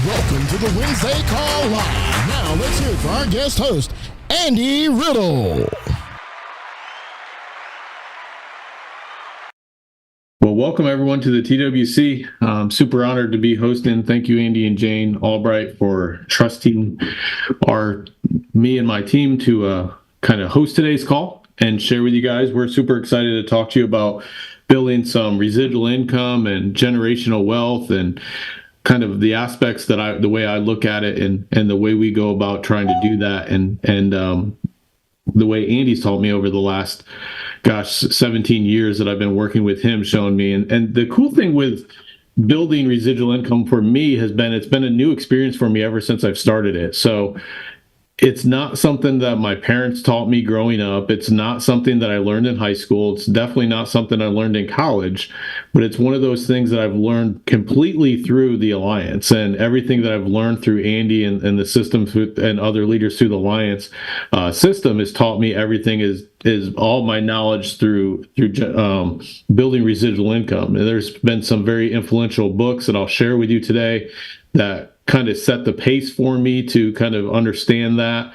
Welcome to the Wednesday Call Live. Now let's hear it for our guest host, Andy Riddle. Well, welcome everyone to the TWC. I'm super honored to be hosting. Thank you, Andy and Jane Albright, for trusting me and my team to kind of host today's call and share with you guys. We're super excited to talk to you about building some residual income and generational wealth, and kind of the aspects that the way I look at it, and the way we go about trying to do that, and the way Andy's taught me over the last 17 years that I've been working with him, showing me. And the cool thing with building residual income for me it's been a new experience for me ever since I've started it. So it's not something that my parents taught me growing up. It's not something that I learned in high school. It's definitely not something I learned in college, but it's one of those things that I've learned completely through the Alliance, and everything that I've learned through Andy and the system and other leaders through the Alliance system has taught me everything is all my knowledge through building residual income. And there's been some very influential books that I'll share with you today that kind of set the pace for me to kind of understand that.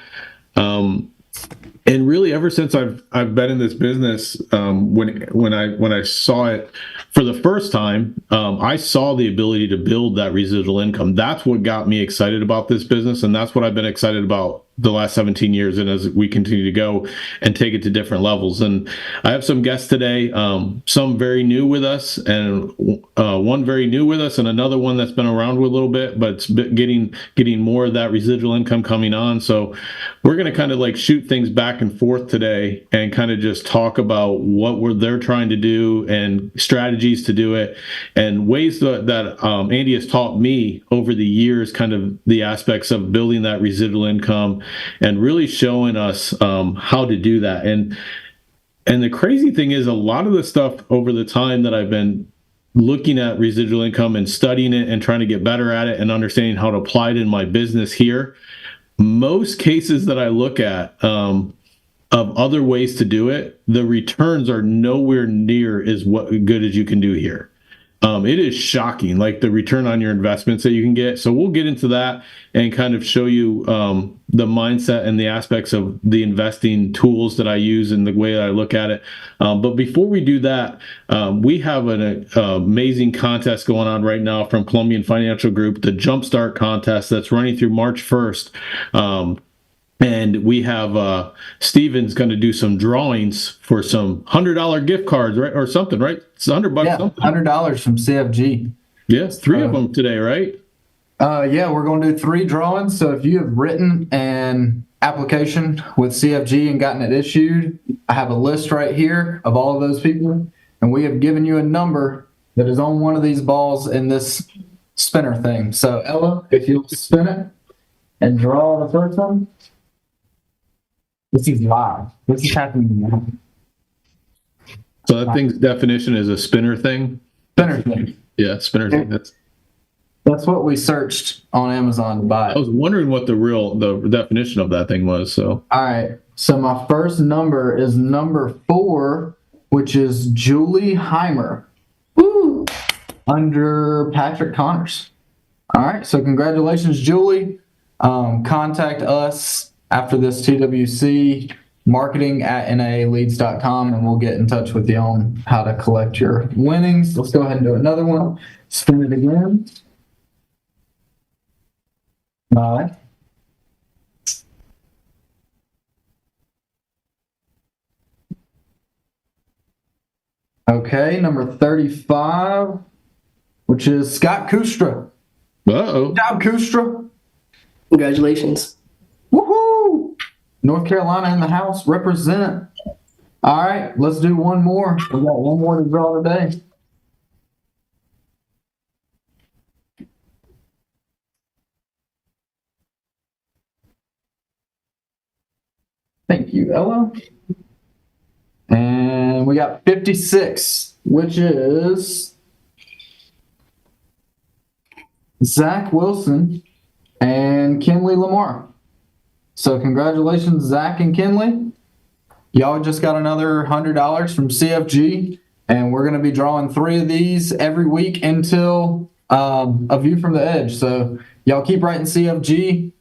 And really, ever since I've been in this business, when I saw it for the first time, I saw the ability to build that residual income. That's what got me excited about this business, and that's what I've been excited about the last 17 years, and as we continue to go and take it to different levels. And I have some guests today, some very new with us, and one very new with us, and another one that's been around with a little bit, but it's getting more of that residual income coming on. So we're going to kind of like shoot things back and forth today, and kind of just talk about what they're trying to do, and strategies to do it, and ways that Andy has taught me over the years, kind of the aspects of building that residual income, and really showing us how to do that. And the crazy thing is, a lot of the stuff over the time that I've been looking at residual income and studying it and trying to get better at it and understanding how to apply it in my business here, most cases that I look at of other ways to do it, the returns are nowhere near as good as you can do here. It is shocking, like the return on your investments that you can get. So we'll get into that and kind of show you the mindset and the aspects of the investing tools that I use and the way that I look at it. But before we do that, we have an amazing contest going on right now from Columbian Financial Group, the Jumpstart contest that's running through March 1st. And we have Steven's going to do some drawings for some $100 gift cards, right, or something, right? It's $100. Yeah, something. $100 from CFG. Yes, three of them today, right? Yeah, we're going to do 3 drawings. So if you have written an application with CFG and gotten it issued, I have a list right here of all of those people, and we have given you a number that is on one of these balls in this spinner thing. So Ella, if you'll spin it and draw the first one. This is live. This is happening now. So that thing's definition is a spinner thing? Spinner thing. Yeah, spinner thing. That's what we searched on Amazon to buy. I was wondering what the definition of that thing was. So all right. So my first number is number 4, which is Julie Heimer. Woo! Under Patrick Connors. All right. So congratulations, Julie. Contact us after this TWC, marketing@naaleads.com, and we'll get in touch with you on how to collect your winnings. Let's go ahead and do another one. Spin it again. All right. Okay, number 35, which is Scott Kustra. uh-oh. Good job, Kustra. Congratulations. Woohoo! North Carolina in the house, represent. All right, let's do one more. We got one more to draw today. Thank you, Ella. And we got 56, which is Zach Wilson and Kinley Lamar. So congratulations, Zach and Kinley. Y'all just got another $100 from CFG, and we're going to be drawing 3 of these every week until a view from the edge. So y'all keep writing CFG.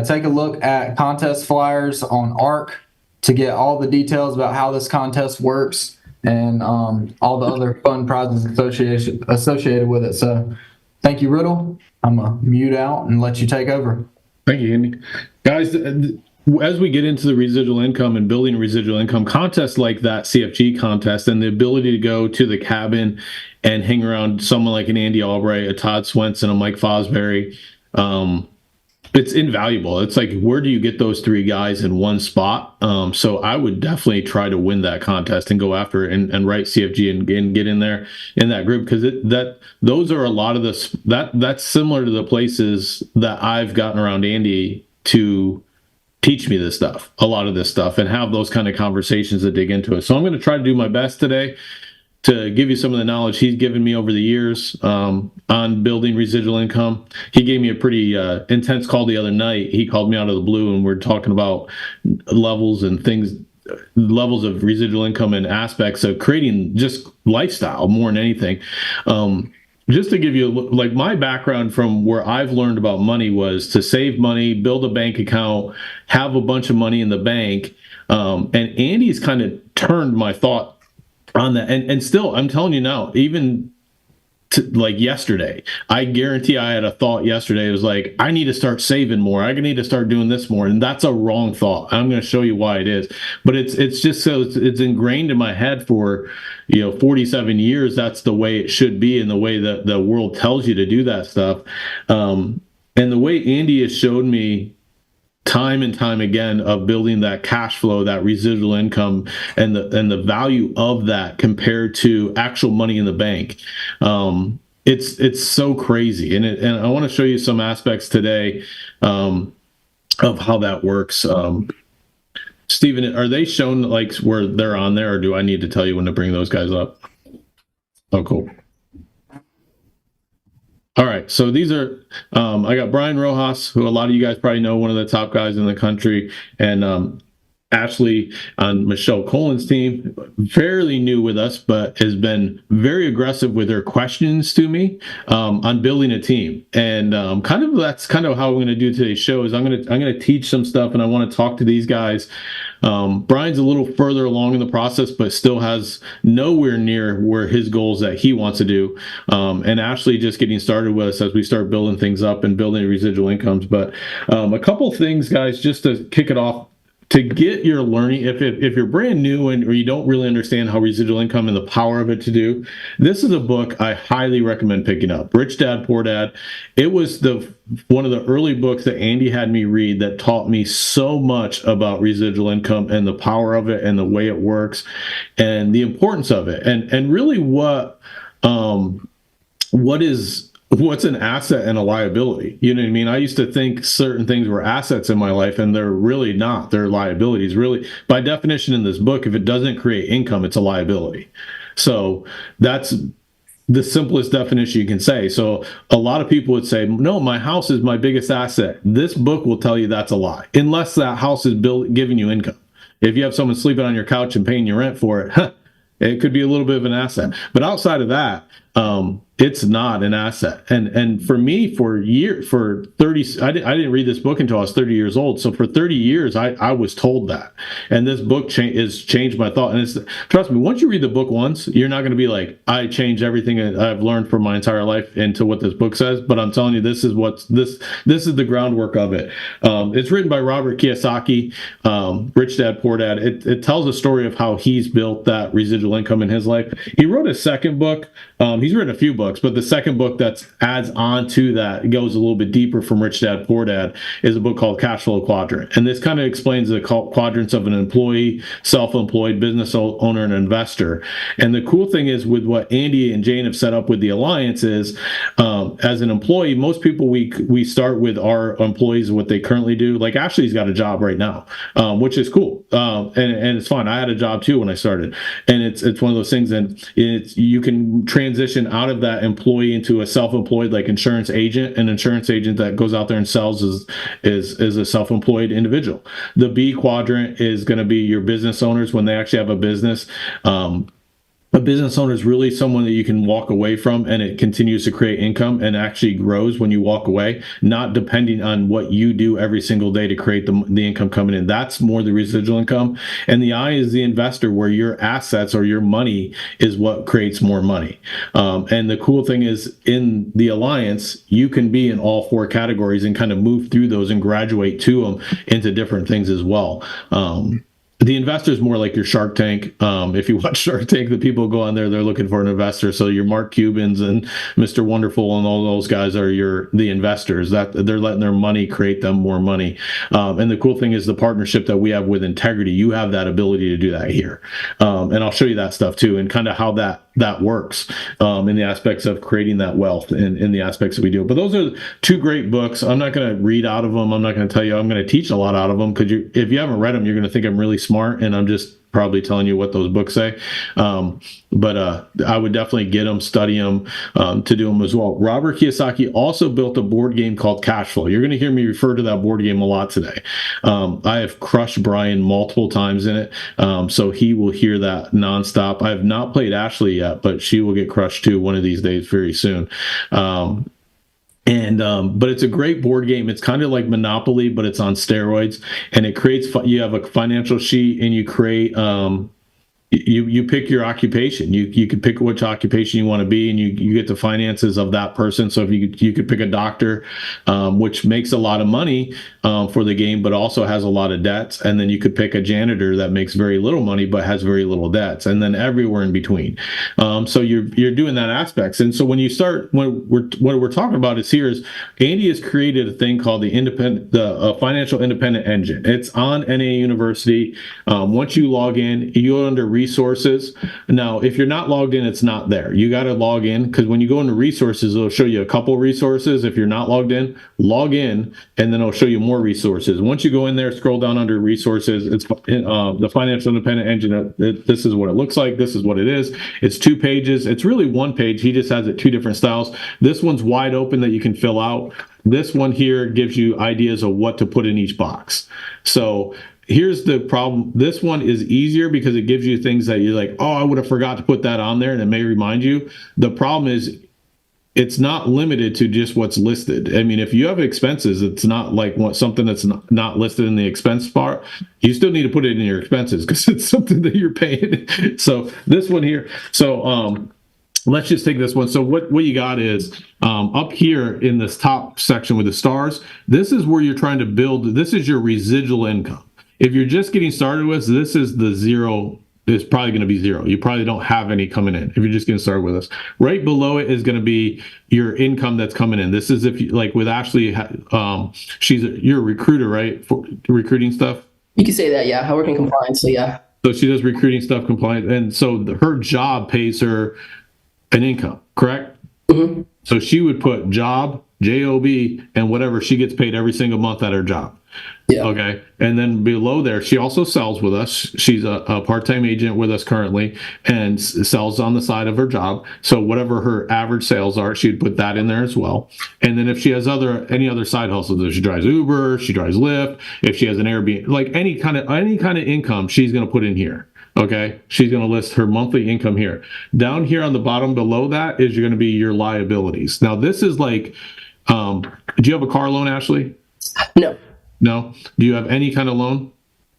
Take a look at contest flyers on ARC to get all the details about how this contest works and all the other fun prizes associated with it. So thank you, Riddle. I'm going to mute out and let you take over. Thank you, Andy. Guys, as we get into the residual income and building residual income, contests like that CFG contest and the ability to go to the cabin and hang around someone like an Andy Albright, a Todd Swenson, a Mike Fosbury, it's invaluable. It's like, where do you get those three guys in one spot? So I would definitely try to win that contest and go after it and write CFG and get in there in that group, because those are a lot of that's similar to the places that I've gotten around Andy to teach me this stuff, a lot of this stuff, and have those kind of conversations that dig into it. So I'm going to try to do my best today to give you some of the knowledge he's given me over the years on building residual income. He gave me a pretty intense call the other night. He called me out of the blue, and we're talking about levels and things, levels of residual income and aspects of creating just lifestyle more than anything. Just to give you, like, my background from where I've learned about money was to save money, build a bank account, have a bunch of money in the bank. And Andy's kind of turned my thought on that. And still, I'm telling you now, even like yesterday, I guarantee I had a thought yesterday. It was like, I need to start saving more. I need to start doing this more. And that's a wrong thought. I'm going to show you why it is. But it's just so it's ingrained in my head for 47 years. That's the way it should be, and the way that the world tells you to do that stuff. And the way Andy has showed me time and time again of building that cash flow, that residual income, and the value of that compared to actual money in the bank. It's so crazy. And I want to show you some aspects today of how that works. Stephen, are they shown like where they're on there, or do I need to tell you when to bring those guys up? Oh, cool. All right, so these are, I got Brian Rojas, who a lot of you guys probably know, one of the top guys in the country, and Ashley on Michelle Colin's team, fairly new with us, but has been very aggressive with her questions to me on building a team. And that's kind of how I'm going to do today's show. Is I'm going to teach some stuff, and I want to talk to these guys. Brian's a little further along in the process, but still has nowhere near where his goals that he wants to do. And Ashley just getting started with us as we start building things up and building residual incomes. But a couple things, guys, just to kick it off. To get your learning, if you're brand new or you don't really understand how residual income and the power of it to do, this is a book I highly recommend picking up. Rich Dad, Poor Dad. It was one of the early books that Andy had me read that taught me so much about residual income and the power of it and the way it works and the importance of it, and really what's an asset and a liability. You know what I mean? I used to think certain things were assets in my life, and they're really not. They're liabilities. Really, by definition in this book, if it doesn't create income, it's a liability. So that's the simplest definition you can say. So a lot of people would say, no, my house is my biggest asset. This book will tell you that's a lie, unless that house is giving you income. If you have someone sleeping on your couch and paying your rent for it, it could be a little bit of an asset. But outside of that, it's not an asset. And for me, for 30, I didn't read this book until I was 30 years old. So for 30 years, I was told that. And this book has changed my thought. And trust me, once you read the book once, you're not going to be like, I changed everything I've learned from my entire life into what this book says. But I'm telling you, this is the groundwork of it. It's written by Robert Kiyosaki, Rich Dad, Poor Dad. It tells a story of how he's built that residual income in his life. He wrote a second book. He's written a few books, but the second book that adds on to that, it goes a little bit deeper from Rich Dad, Poor Dad, is a book called Cash Flow Quadrant. And this kind of explains the quadrants of an employee, self-employed, business owner, and investor. And the cool thing is with what Andy and Jane have set up with the Alliance is, as an employee, most people, we start with our employees, what they currently do. Like Ashley's got a job right now, which is cool. And it's fun. I had a job too when I started. And it's one of those things, and you can transition out of that employee into a self-employed, like insurance agent. An insurance agent that goes out there and sells is a self-employed individual. The B quadrant is going to be your business owners when they actually have a business. a business owner is really someone that you can walk away from and it continues to create income and actually grows when you walk away, not depending on what you do every single day to create the income coming in. That's more the residual income. And the I is the investor, where your assets or your money is what creates more money. And the cool thing is, in the alliance, you can be in all four categories and kind of move through those and graduate to them into different things as well. The investor is more like your Shark Tank. If you watch Shark Tank, the people go on there, they're looking for an investor. So your Mark Cubans and Mr. Wonderful and all those guys are the investors, that they're letting their money create them more money. And the cool thing is the partnership that we have with Integrity, you have that ability to do that here. And I'll show you that stuff too, and kind of how that works in the aspects of creating that wealth and in the aspects that we do. But those are two great books. I'm not going to read out of them. I'm not going to tell you. I'm going to teach a lot out of them, because if you haven't read them, you're going to think I'm really smart, and I'm just probably telling you what those books say. But I would definitely get them, study them, to do them as well. Robert Kiyosaki also built a board game called Cash Flow. You're going to hear me refer to that board game a lot today. I have crushed Brian multiple times in it, so he will hear that nonstop. I have not played Ashley yet, but she will get crushed too one of these days very soon. But it's a great board game. It's kind of like Monopoly, but it's on steroids, and it creates, you have a financial sheet, and you create, you pick your occupation. You could pick which occupation you want to be, and you get the finances of that person. So if you could pick a doctor, which makes a lot of money for the game, but also has a lot of debts, and then you could pick a janitor that makes very little money but has very little debts, and then everywhere in between. So you're doing that aspects. And so when you start, what we're talking about is here is Andy has created a thing called the Financial Independent Engine. It's on NA University. Once you log in, you go under resources. Now, if you're not logged in, it's not there. You got to log in, because when you go into resources, it'll show you a couple resources. If you're not logged in, log in, and then it'll show you more resources. Once you go in there, scroll down under resources. It's the Financial Independent Engine. This is what it looks like. This is what it is. It's 2 pages. It's really 1 page. He just has it 2 different styles. This one's wide open that you can fill out. This one here gives you ideas of what to put in each box. So here's the problem. This one is easier because it gives you things that you're like, oh, I would have forgot to put that on there, and it may remind you. The problem is it's not limited to just what's listed. I mean, if you have expenses, it's not like something that's not listed in the expense part. You still need to put it in your expenses because it's something that you're paying. So this one here. So let's just take this one. So what you got is up here in this top section with the stars, this is where you're trying to build. This is your residual income. If you're just getting started with, this is the zero. It's probably going to be zero. You probably don't have any coming in if you're just getting started with us. Right below it is going to be your income that's coming in. This is if you, like with Ashley, you're a recruiter, right? For recruiting stuff. You can say that, yeah. I work in compliance, so yeah. So she does recruiting stuff, compliance, and so her job pays her an income, correct? Mm-hmm. So she would put job, J-O-B, and whatever she gets paid every single month at her job. Yeah. Okay. And then below there, she also sells with us. She's a part-time agent with us currently and sells on the side of her job. So whatever her average sales are, she'd put that in there as well. And then if she has any other side hustles, if she drives Uber, she drives Lyft, if she has an Airbnb, like any kind of income, she's going to put in here. Okay. She's going to list her monthly income here. Down here on the bottom below that is going to be your liabilities. Now this is like, do you have a car loan, Ashley? No. No? Do you have any kind of loan?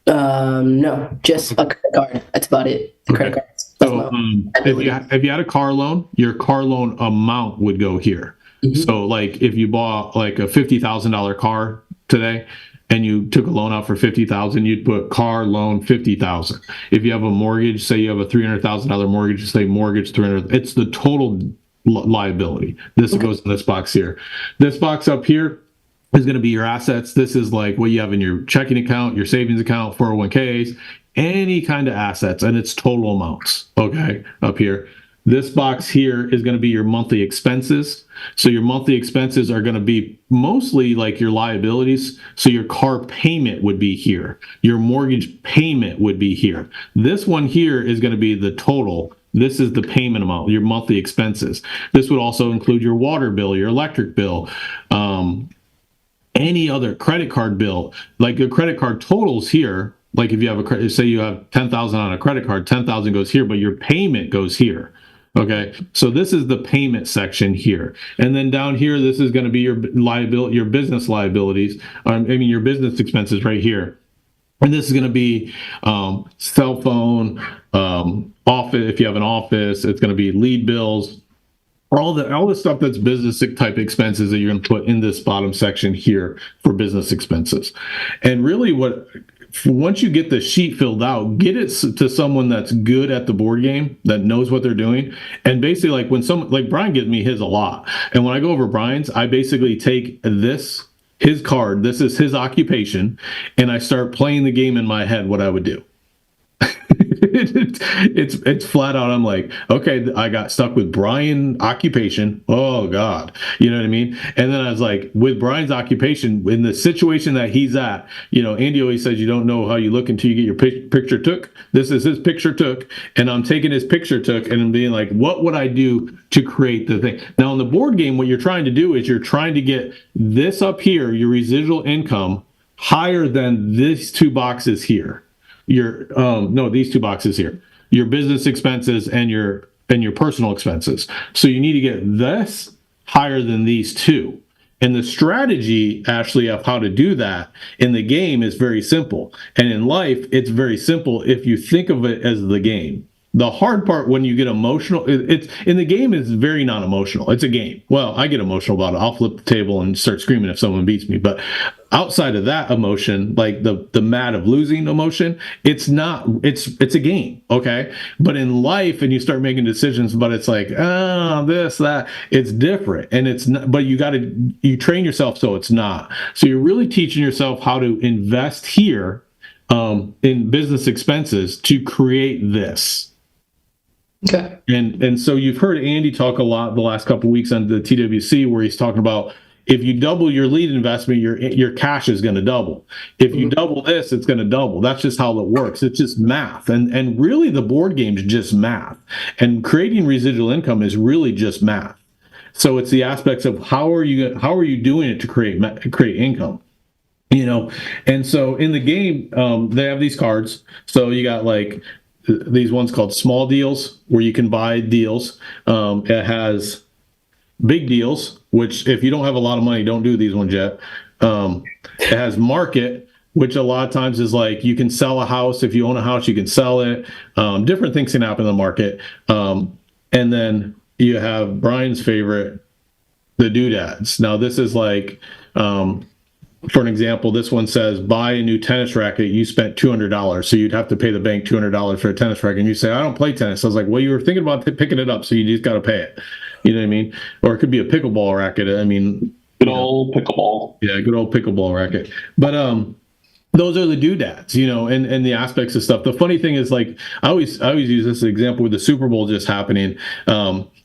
No, just a credit card. That's about it. Credit cards. So if you had a car loan, your car loan amount would go here. Mm-hmm. So like if you bought like a $50,000 car today and you took a loan out for $50,000, you'd put car loan $50,000. If you have a mortgage, say you have a $300,000 mortgage, say mortgage $300,000. It's the total liability. This goes in this box here. This box up here is going to be your assets. This is like what you have in your checking account, your savings account, 401ks, any kind of assets, and it's total amounts. Okay, up here. This box here is going to be your monthly expenses. So your monthly expenses are going to be mostly like your liabilities. So your car payment would be here. Your mortgage payment would be here. This one here is going to be the total. This is the payment amount, your monthly expenses. This would also include your water bill, your electric bill, any other credit card bill. Like the credit card totals here like if you have say you have 10,000 on a credit card, 10,000 goes here, but your payment goes here. Okay, so this is the payment section here, and then down here, this is going to be your liability, your business liabilities. Your business expenses right here, and this is going to be cell phone, office. If you have an office, it's going to be lead bills, all the stuff that's business type expenses that you're going to put in this bottom section here for business expenses. And really, once you get the sheet filled out, get it to someone that's good at the board game, that knows what they're doing. And basically, like when like Brian gives me his a lot, and when I go over Brian's, I basically take his card, this is his occupation, and I start playing the game in my head what I would do. It's flat out. I'm like, okay, I got stuck with Brian occupation. Oh God, you know what I mean? And then I was like, with Brian's occupation, in the situation that he's at, Andy always says you don't know how you look until you get your picture took. This is his picture took, and I'm taking his picture took and I'm being like, what would I do to create the thing? Now in the board game, what you're trying to do is you're trying to get this up here, your residual income, higher than these two boxes here. These two boxes here, your business expenses and your personal expenses. So you need to get this higher than these two. And the strategy actually of how to do that in the game is very simple. And in life, it's very simple if you think of it as the game. The hard part when you get emotional, it's in the game is very non-emotional. It's a game. Well, I get emotional about it. I'll flip the table and start screaming if someone beats me. But outside of that emotion, like the mad of losing emotion, it's a game. Okay. But in life, and you start making decisions, but it's like, this, that, it's different. And it's not, but you train yourself so it's not. So you're really teaching yourself how to invest here in business expenses to create this. Okay. And so you've heard Andy talk a lot the last couple of weeks on the TWC, where he's talking about if you double your lead investment, your cash is going to double. If you double this, it's going to double. That's just how it works. It's just math. And really the board game is just math. And creating residual income is really just math. So it's the aspects of how are you doing it to create income. And so in the game, they have these cards. So you got like these ones called small deals, where you can buy deals. It has big deals, which if you don't have a lot of money, don't do these ones yet. It has market, which a lot of times is like you can sell a house. If you own a house, you can sell it. Different things can happen in the market. And then you have Brian's favorite, the doodads. Now this is like, for an example, this one says, buy a new tennis racket. You spent $200. So you'd have to pay the bank $200 for a tennis racket. And you say, I don't play tennis. I was like, well, you were thinking about picking it up, so you just got to pay it. You know what I mean? Or it could be a pickleball racket. I mean, good old pickleball. Yeah, good old pickleball racket. But those are the doodads, and the aspects of stuff. The funny thing is, like, I always use this example with the Super Bowl just happening.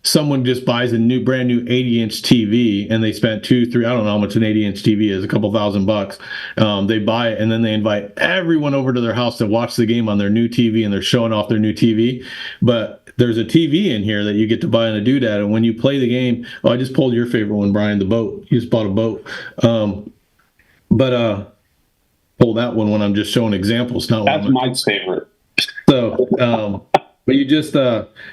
Someone just buys a brand new 80-inch TV, and they spent I don't know how much an 80-inch TV is, a couple $1,000. They buy it, and then they invite everyone over to their house to watch the game on their new TV, and they're showing off their new TV. But there's a TV in here that you get to buy on a doodad, and when you play the game, I just pulled your favorite one, Brian, the boat. You just bought a boat. Pull that one when I'm just showing examples. That's Mike's favorite. So, but you just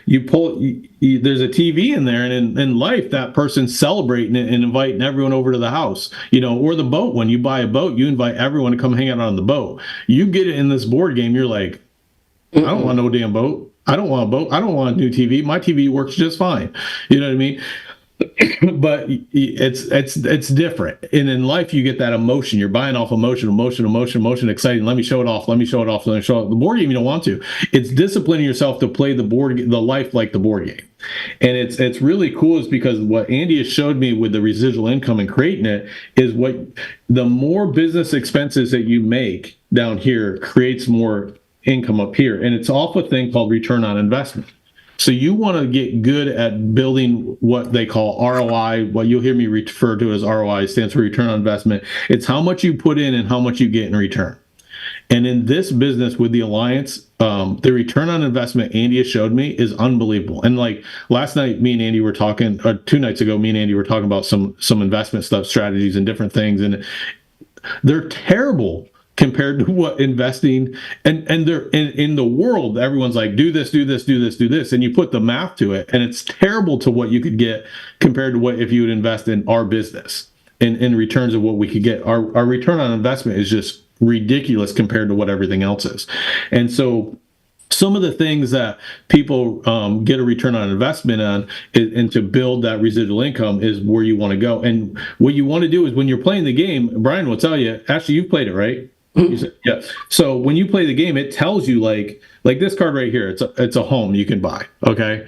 you pull. There's a TV in there, and in life, that person's celebrating it and inviting everyone over to the house. Or the boat. When you buy a boat, you invite everyone to come hang out on the boat. You get it in this board game. You're like, I don't want no damn boat. I don't want a boat. I don't want a new TV. My TV works just fine. You know what I mean? But it's different. And in life, you get that emotion. You're buying off emotion, exciting. Let me show it off. The board game, you don't want to. It's disciplining yourself to play the life like the board game. And it's really cool is because what Andy has showed me with the residual income and creating it is the more business expenses that you make down here creates more income up here. And it's off a thing called return on investment. So you want to get good at building what they call ROI, what you'll hear me refer to as ROI, stands for return on investment. It's how much you put in and how much you get in return. And in this business with the Alliance, the return on investment Andy has showed me is unbelievable. And like last night, me and Andy were talking, or 2 nights ago, me and Andy were talking about some investment stuff, strategies and different things. And they're terrible compared to what investing and they're in the world, everyone's like, do this, do this, do this, do this. And you put the math to it, and it's terrible to what you could get compared to what if you would invest in our business in returns of what we could get. Our return on investment is just ridiculous compared to what everything else is. And so some of the things that people get a return on investment on and to build that residual income is where you want to go. And what you want to do is when you're playing the game, Brian will tell you, actually, you've played it, right? You said, yeah. So when you play the game, it tells you like this card right here, it's a home you can buy. Okay.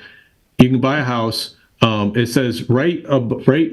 You can buy a house. It says right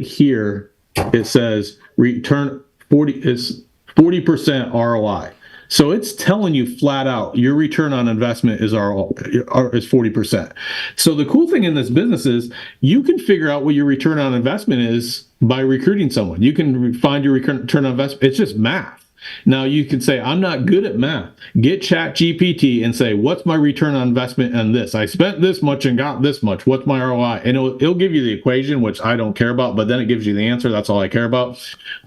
here, it says return 40% ROI. So it's telling you flat out your return on investment is 40%. So the cool thing in this business is you can figure out what your return on investment is by recruiting someone. You can find your return on investment. It's just math. Now you can say, I'm not good at math. Get ChatGPT and say, what's my return on investment on this? I spent this much and got this much. What's my ROI? And it'll give you the equation, which I don't care about, but then it gives you the answer. That's all I care about.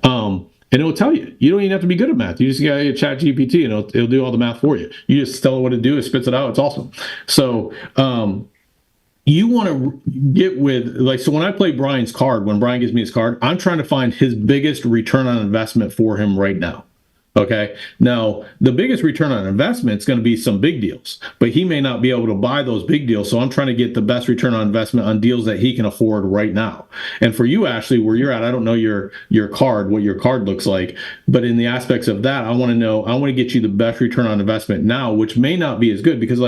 And it'll tell you. You don't even have to be good at math. You just got to chat GPT and it'll do all the math for you. You just tell it what to do. It spits it out. It's awesome. So you want to get with, so when I play Brian's card, when Brian gives me his card, I'm trying to find his biggest return on investment for him right now. Okay. Now, the biggest return on investment is going to be some big deals, but he may not be able to buy those big deals. So I'm trying to get the best return on investment on deals that he can afford right now. And for you, Ashley, where you're at, I don't know your card, what your card looks like, but in the aspects of that, I want to get you the best return on investment now, which may not be as good because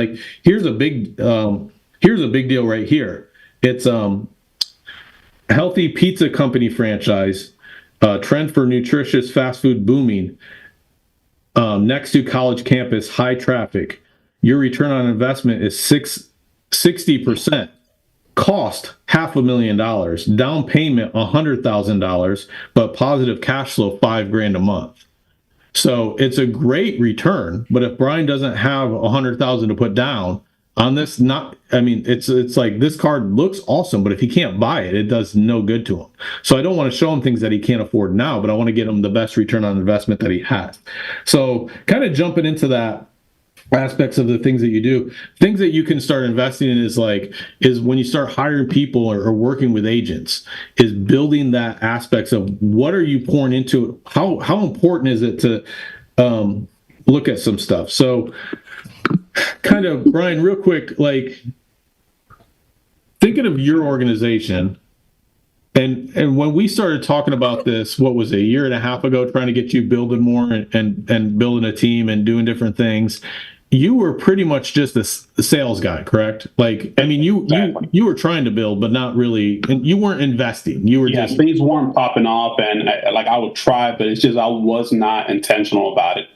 here's a big deal right here. It's healthy pizza company franchise, trend for nutritious fast food booming. Next to college campus, high traffic. Your return on investment is 60%. Cost $500,000. Down payment $100,000, but positive cash flow $5,000 a month. So it's a great return. But if Brian doesn't have $100,000 to put down on this, it's like this card looks awesome, but if he can't buy it, it does no good to him. So I don't want to show him things that he can't afford now, but I want to get him the best return on investment that he has. So kind of jumping into that aspects of the things that you do, things that you can start investing in is when you start hiring people or working with agents, is building that aspects of what are you pouring into it? How important is it to look at some stuff? So kind of, Brian, real quick, thinking of your organization, and when we started talking about this, what was it, a year and a half ago, trying to get you building more and building a team and doing different things, you were pretty much just a sales guy, correct? You were trying to build, but not really, and you weren't investing. You were just things weren't popping off, and I would try, but it's just I was not intentional about it.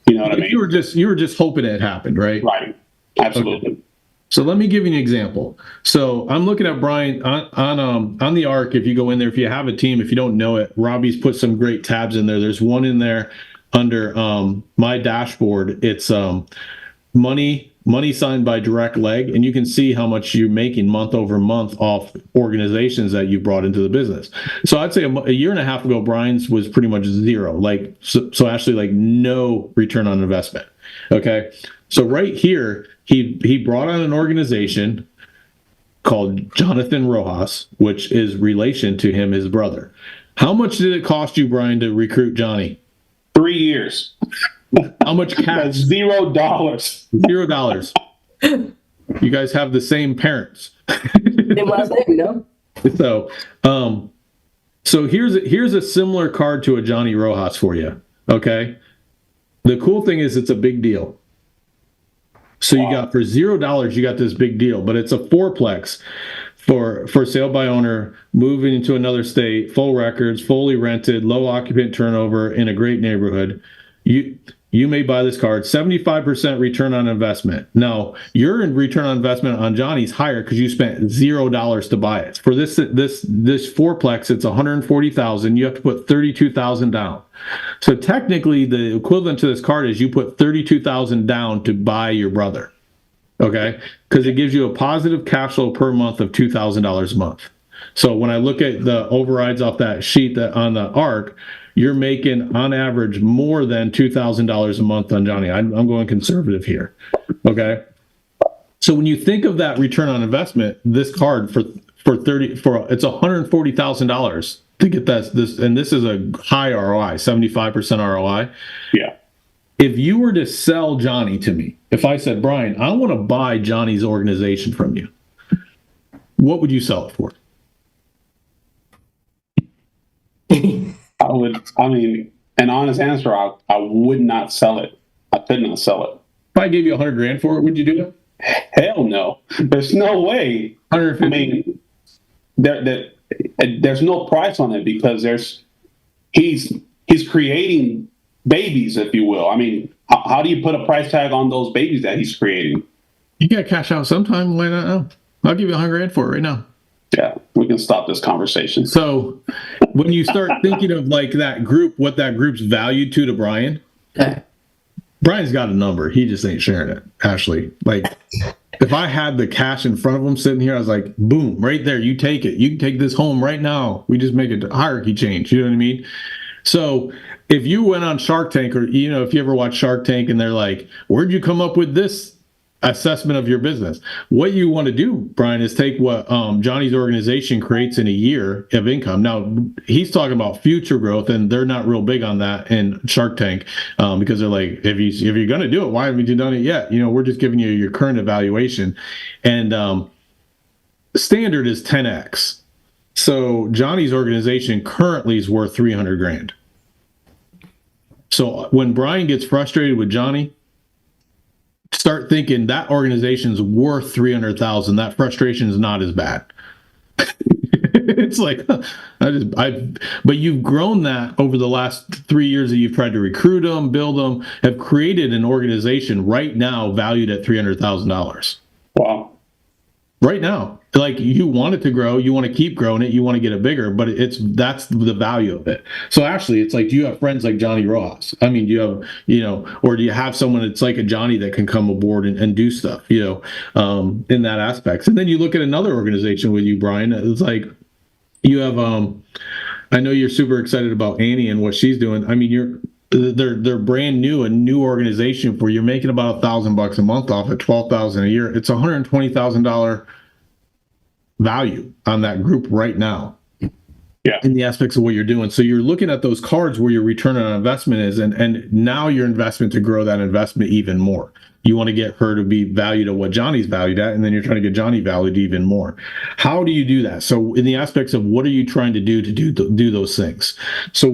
You know what I mean? You were just hoping it happened, right? Right. Absolutely. Okay. So let me give you an example. So I'm looking at Brian on the ARC. If you go in there, if you have a team, if you don't know it, Robbie's put some great tabs in there. There's one in there under my dashboard. It's money signed by direct leg, and you can see how much you're making month over month off organizations that you brought into the business. So I'd say a year and a half ago, Brian's was pretty much zero. So actually no return on investment. Okay. So right here, he brought on an organization called Jonathan Rojas, which is relation to him, his brother. How much did it cost you, Brian, to recruit Johnny? 3 years. How much cash? $0. $0. You guys have the same parents. Same last name, no? So here's a similar card to a Johnny Rojas for you. Okay. The cool thing is it's a big deal. So you got for $0, you got this big deal, but it's a fourplex for sale by owner, moving into another state, full records, fully rented, low occupant turnover in a great neighborhood. You may buy this card, 75% return on investment. Now, your return on investment on Johnny's higher because you spent $0 to buy it. For this fourplex, it's $140,000. You have to put $32,000 down. So technically, the equivalent to this card is you put $32,000 down to buy your brother. Okay, because it gives you a positive cash flow per month of $2,000 a month. So when I look at the overrides off that sheet that on the ARC, you're making on average more than $2,000 a month on Johnny. I'm going conservative here. Okay. So when you think of that return on investment, this card for it's $140,000 to get this, and this is a high ROI, 75% ROI. Yeah. If you were to sell Johnny to me, if I said, Brian, I want to buy Johnny's organization from you, what would you sell it for? An honest answer, I would not sell it. I could not sell it. If I gave you $100,000 for it, would you do it? Hell no. There's no way. 150. There's no price on it because he's creating babies, if you will. I mean, how do you put a price tag on those babies that he's creating? You got to cash out sometime. Why not now? I'll give you $100,000 for it right now. Yeah, we can stop this conversation. So when you start thinking of like that group, what that group's valued to Brian, Brian's got a number. He just ain't sharing it, Ashley. Like, if I had the cash in front of him sitting here, I was like, boom, right there. You take it. You can take this home right now. We just make a hierarchy change. You know what I mean? So if you went on Shark Tank, or, you know, if you ever watch Shark Tank and they're like, where'd you come up with this assessment of your business? What you want to do, Brian, is take what Johnny's organization creates in a year of income. Now, he's talking about future growth, and they're not real big on that in Shark Tank because they're like, if you're going to do it, why haven't you done it yet? You know, we're just giving you your current evaluation. And standard is 10x. So Johnny's organization currently is worth $300,000. So when Brian gets frustrated with Johnny, start thinking that organization's worth $300,000. That frustration is not as bad. It's like, but you've grown that over the last 3 years that you've tried to recruit them, build them, have created an organization right now valued at $300,000. Wow. Right now. Like, you want it to grow, you want to keep growing it, you want to get it bigger, but that's the value of it. So Ashley, it's like, do you have friends like Johnny Ross? I mean, do you have, you know, or do you have someone that's like a Johnny that can come aboard and do stuff, you know, in that aspect? And then you look at another organization with you, Brian. It's like, you have, I know you're super excited about Annie and what she's doing. I mean, they're brand new, a new organization where you're making about $1,000 a month off at $12,000 a year. It's $120,000 value on that group right now. Yeah. In the aspects of what you're doing. So you're looking at those cards where your return on investment is, and now your investment to grow that investment even more. You want to get her to be valued at what Johnny's valued at, and then you're trying to get Johnny valued even more. How do you do that? So in the aspects of what are you trying to do those things? So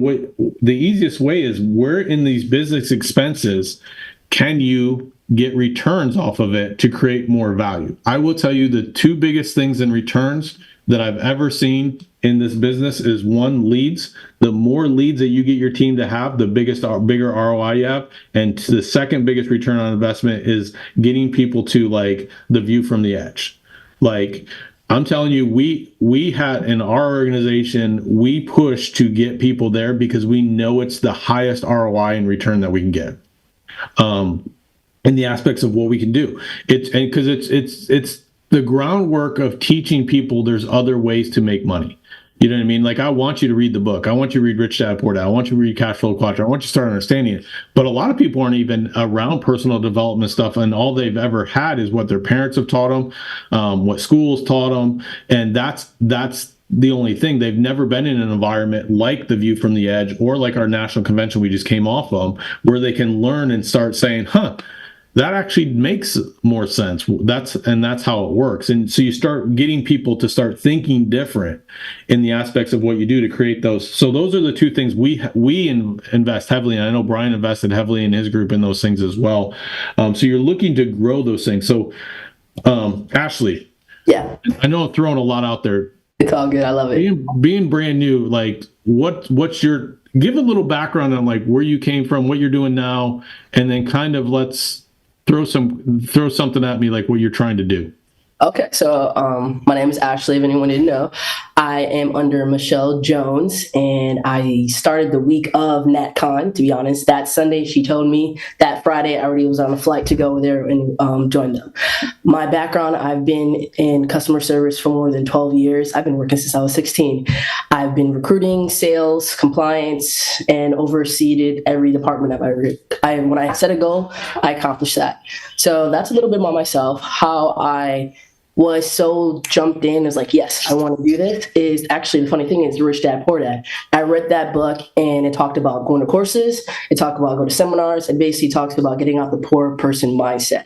the easiest way is, where in these business expenses can you get returns off of it to create more value? I will tell you the two biggest things in returns that I've ever seen in this business is, one, leads. The more leads that you get your team to have, the bigger ROI you have. And the second biggest return on investment is getting people to, like, the view from the edge. Like, I'm telling you, we had in our organization, we push to get people there because we know it's the highest ROI in return that we can get. In the aspects of what we can do, it's the groundwork of teaching people there's other ways to make money. You know what I mean? Like, I want you to read the book. I want you to read Rich Dad Poor Dad. I want you to read Cash Flow Quadrant. I want you to start understanding it. But a lot of people aren't even around personal development stuff, and all they've ever had is what their parents have taught them, what schools taught them, and that's the only thing. They've never been in an environment like the View from the Edge or like our national convention we just came off of, where they can learn and start saying, that actually makes more sense. That's how it works. And so you start getting people to start thinking different in the aspects of what you do to create those. So those are the two things we invest heavily in. I know Brian invested heavily in his group in those things as well. So you're looking to grow those things. So Ashley, Yeah, I know I'm throwing a lot out there. it's all good. I love it. Being brand new, like, what's your, give a little background on, like, where you came from, what you're doing now, and then kind of let's throw something at me, like what you're trying to do. Okay, so my name is Ashley, if anyone didn't know. I am under Michelle Jones, and I started the week of NatCon, to be honest. That Sunday, she told me. That Friday, I already was on a flight to go over there and join them. My background, I've been in customer service for more than 12 years. I've been working since I was 16. I've been recruiting, sales, compliance, and overseen every department of when I set a goal, I accomplished that. So that's a little bit about myself. How I was so jumped in as like, yes, I want to do this is actually the funny thing is Rich Dad Poor Dad. I read that book and it talked about going to courses. It talked about going to seminars. It basically talks about getting out the poor person mindset.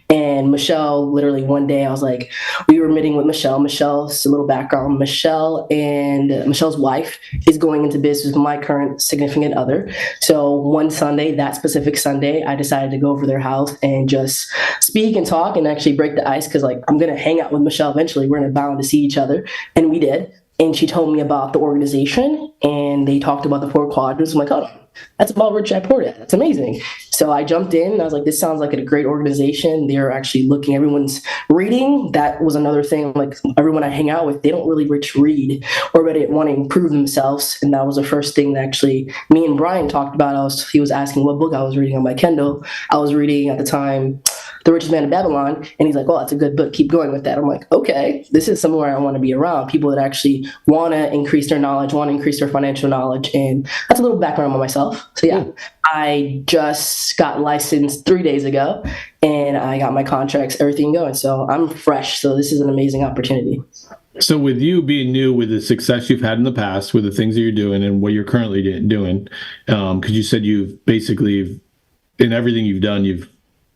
And Michelle, literally one day I was like, we were meeting with Michelle. Michelle's a little background. Michelle and Michelle's wife is going into business with my current significant other. So one Sunday, that specific Sunday, I decided to go over their house and just speak and talk and actually break the ice because like I'm going to hang out with Michelle eventually. We're going to bound to see each other. And we did. And she told me about the organization and they talked about the 4 quadrants. I'm like, hold on. That's about Rich Dad Poor Dad. That's amazing. So I jumped in and I was like, this sounds like a great organization. They're actually looking, everyone's reading. That was another thing. Like everyone I hang out with, they don't really read or really want to improve themselves. And that was the first thing that actually me and Brian talked about. He was asking what book I was reading on my Kindle. I was reading at the time, The Richest Man in Babylon. And he's like, well, that's a good book. Keep going with that. I'm like, okay, this is somewhere I want to be around. People that actually want to increase their knowledge, want to increase their financial knowledge. And that's a little background on myself. So yeah, I just got licensed 3 days ago and I got my contracts, everything going. So I'm fresh. So this is an amazing opportunity. So with you being new, with the success you've had in the past, with the things that you're doing and what you're currently doing, because you said you've basically, in everything you've done, you've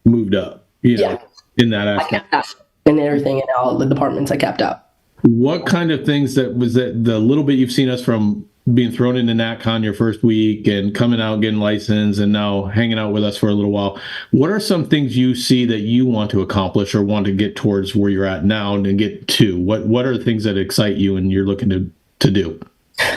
moved up, in that aspect. I capped out in everything in all the departments I capped out. What kind of things that the little bit you've seen us from being thrown into NatCon your first week and coming out, getting licensed and now hanging out with us for a little while. What are some things you see that you want to accomplish or want to get towards where you're at now and get to? What are the things that excite you and you're looking to do?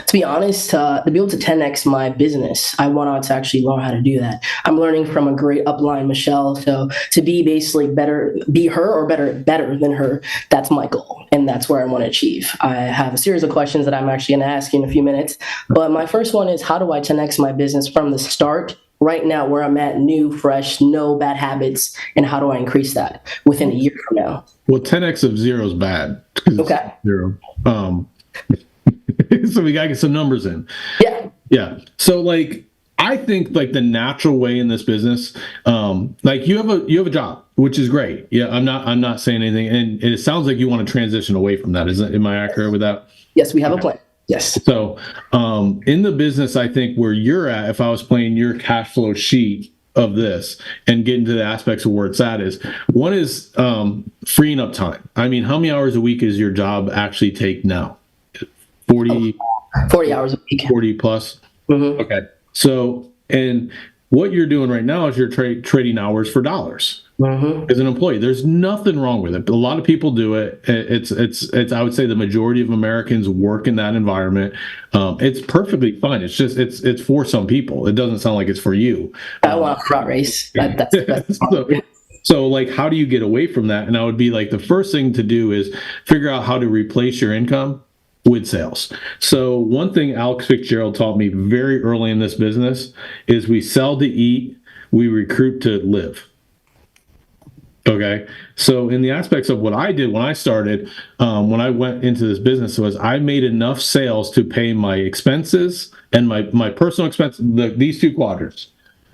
To be honest, to be able to 10x my business, I want to actually learn how to do that. I'm learning from a great upline, Michelle. So to be basically better, be her or better than her, that's my goal. And that's where I want to achieve. I have a series of questions that I'm actually going to ask you in a few minutes. But my first one is, how do I 10x my business from the start? Right now, where I'm at, new, fresh, no bad habits, and how do I increase that within a year from now? Well, 10x of 0 is bad. Okay. 0. So we gotta get some numbers in. Yeah. So like, I think like the natural way in this business, like you have a job, which is great. Yeah, I'm not saying anything, and it sounds like you want to transition away from that. Am I accurate with that? Yes, we have a plan. Yes. So in the business, I think where you're at, if I was playing your cash flow sheet of this and getting to the aspects of where it's at, is one is freeing up time. I mean, how many hours a week is your job actually take now? 40 hours a week. 40 plus. Mm-hmm. Okay. So, and what you're doing right now is you're trading hours for dollars. Mm-hmm. As an employee, there's nothing wrong with it. A lot of people do it. It's I would say the majority of Americans work in that environment. It's perfectly fine. It's just it's for some people. It doesn't sound like it's for you. I want a front race. That's so like, how do you get away from that? And I would be like, the first thing to do is figure out how to replace your income with sales. So one thing Alex Fitzgerald taught me very early in this business is we sell to eat, we recruit to live. Okay. So in the aspects of what I did when I started, when I went into this business, was I made enough sales to pay my expenses and my personal expenses, these 2 quadrants.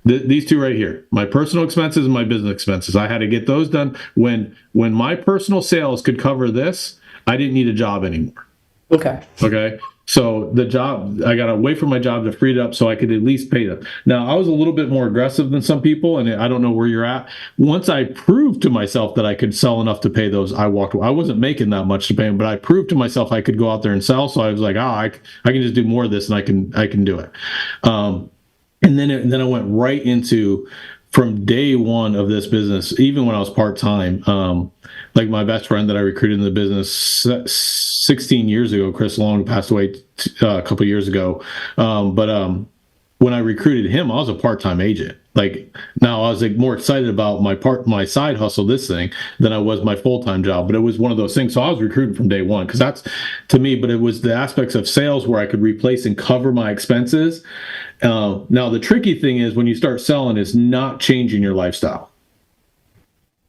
These 2 right here, my personal expenses and my business expenses. I had to get those done. When my personal sales could cover this, I didn't need a job anymore. Okay. So the job, I got away from my job to free it up so I could at least pay them. Now, I was a little bit more aggressive than some people, and I don't know where you're at. Once I proved to myself that I could sell enough to pay those, I walked away. I wasn't making that much to pay them, but I proved to myself I could go out there and sell. So I was like, I can just do more of this and I can do it. And then I went right into, from day one of this business, even when I was part-time, like my best friend that I recruited in the business 16 years ago, Chris Long, passed away a couple years ago. But when I recruited him, I was a part-time agent. Like now I was like more excited about my side hustle, this thing, than I was my full-time job. But it was one of those things. So I was recruiting from day one because that's to me, but it was the aspects of sales where I could replace and cover my expenses. Now the tricky thing is when you start selling is not changing your lifestyle.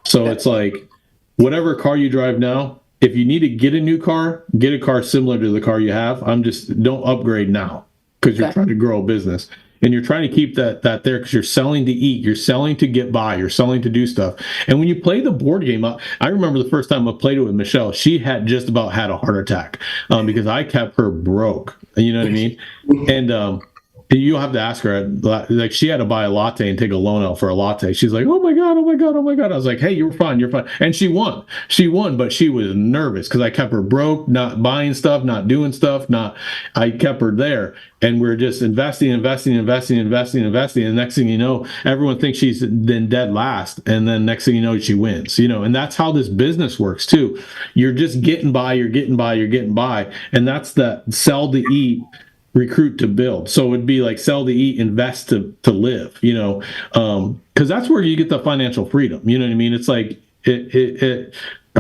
So it's like whatever car you drive now, if you need to get a new car, get a car similar to the car you have. Don't upgrade now because you're trying to grow a business. And you're trying to keep that there because you're selling to eat, you're selling to get by, you're selling to do stuff. And when you play the board game, I remember the first time I played it with Michelle, she had just about had a heart attack because I kept her broke. You know what I mean? And you'll have to ask her, like she had to buy a latte and take a loan out for a latte. She's like, oh my God, oh my God, oh my God. I was like, hey, you're fine, you're fine. And she won, but she was nervous because I kept her broke, not buying stuff, not doing stuff, I kept her there. And we're just investing. And next thing you know, everyone thinks she's then dead last. And then next thing you know, she wins, and that's how this business works too. You're just getting by. And that's that sell to eat, recruit to build. So it'd be like sell to eat, invest to live, because that's where you get the financial freedom. You know what I mean? It's like it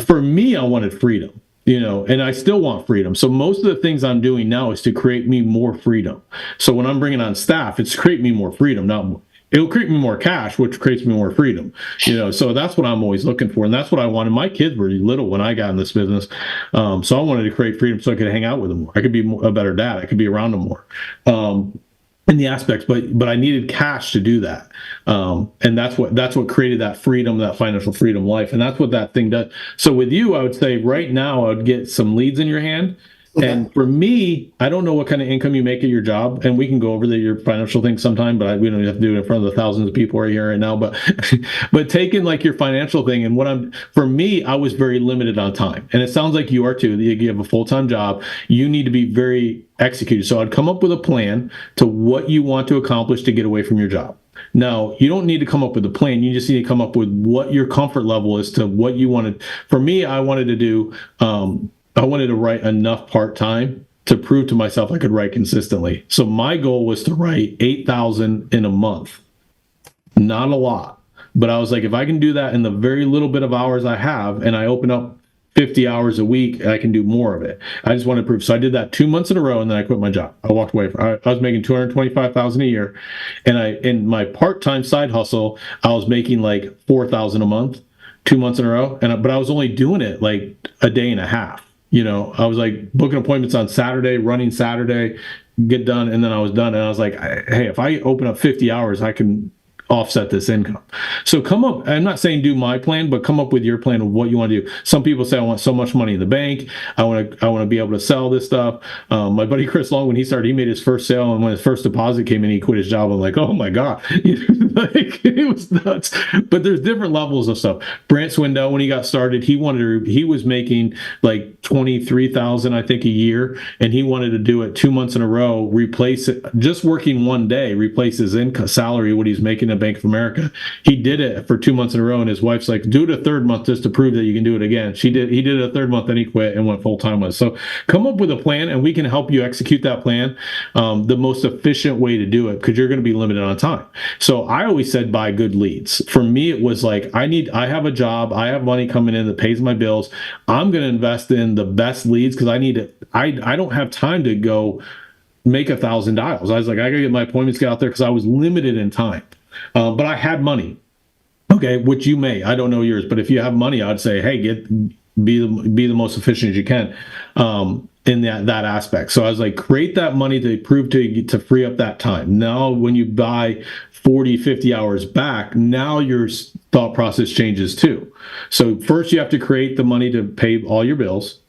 for me, I wanted freedom, and I still want freedom. So most of the things I'm doing now is to create me more freedom. So when I'm bringing on staff, it's create me more freedom, it'll create me more cash, which creates me more freedom, so that's what I'm always looking for. And that's what I wanted. My kids were little when I got in this business. So I wanted to create freedom so I could hang out with them more. I could be a better dad. I could be around them more in the aspects, but I needed cash to do that. And that's what created that freedom, that financial freedom life. And that's what that thing does. So with you, I would say right now, I would get some leads in your hand. Okay. And for me, I don't know what kind of income you make at your job, and we can go over your financial thing sometime, but we don't have to do it in front of the thousands of people right here right now. But taking like your financial thing and for me, I was very limited on time, and it sounds like you are too. You have a full-time job. You need to be very executed. So I'd come up with a plan to what you want to accomplish to get away from your job. Now, you don't need to come up with a plan. You just need to come up with what your comfort level is to what you wanted. For me, I wanted to do. I wanted to write enough part-time to prove to myself I could write consistently. So my goal was to write 8,000 in a month. Not a lot, but I was like, if I can do that in the very little bit of hours I have, and I open up 50 hours a week, I can do more of it. I just want to prove. So I did that 2 months in a row, and then I quit my job. I walked away. I was making $225,000 a year, and in my part-time side hustle, I was making like $4,000 a month, 2 months in a row. But I was only doing it like a day and a half. I was like booking appointments on Saturday, running Saturday, get done, and then I was done. And I was like, hey, if I open up 50 hours, I can offset this income. So come up, I'm not saying do my plan, but come up with your plan of what you want to do. Some people say, I want so much money in the bank. I want to be able to sell this stuff. My buddy Chris Long, when he started, he made his first sale, and when his first deposit came in, he quit his job. I'm like, oh my God. Like, it was nuts. But there's different levels of stuff. Brant Swindell, when he got started, he was making like 23,000, I think, a year, and he wanted to do it 2 months in a row, replace it, just working one day, replace his income salary, what he's making at Bank of America. He did it for 2 months in a row, and his wife's like, do it a third month just to prove that you can do it again. He did it a third month, then he quit and went full time with us. So come up with a plan, and we can help you execute that plan the most efficient way to do it, because you're going to be limited on time. So I always said buy good leads. For me, it was like, I have a job, I have money coming in that pays my bills. I'm going to invest in the best leads because I need it. I don't have time to go make 1,000 dials. I was like, I gotta get my appointments, get out there, because I was limited in time. But I had money, okay, which you may. I don't know yours, but if you have money, I'd say, hey, be the most efficient as you can in that aspect. So I was like, create that money to prove to free up that time. Now, when you buy 40, 50 hours back, now your thought process changes too. So first, you have to create the money to pay all your bills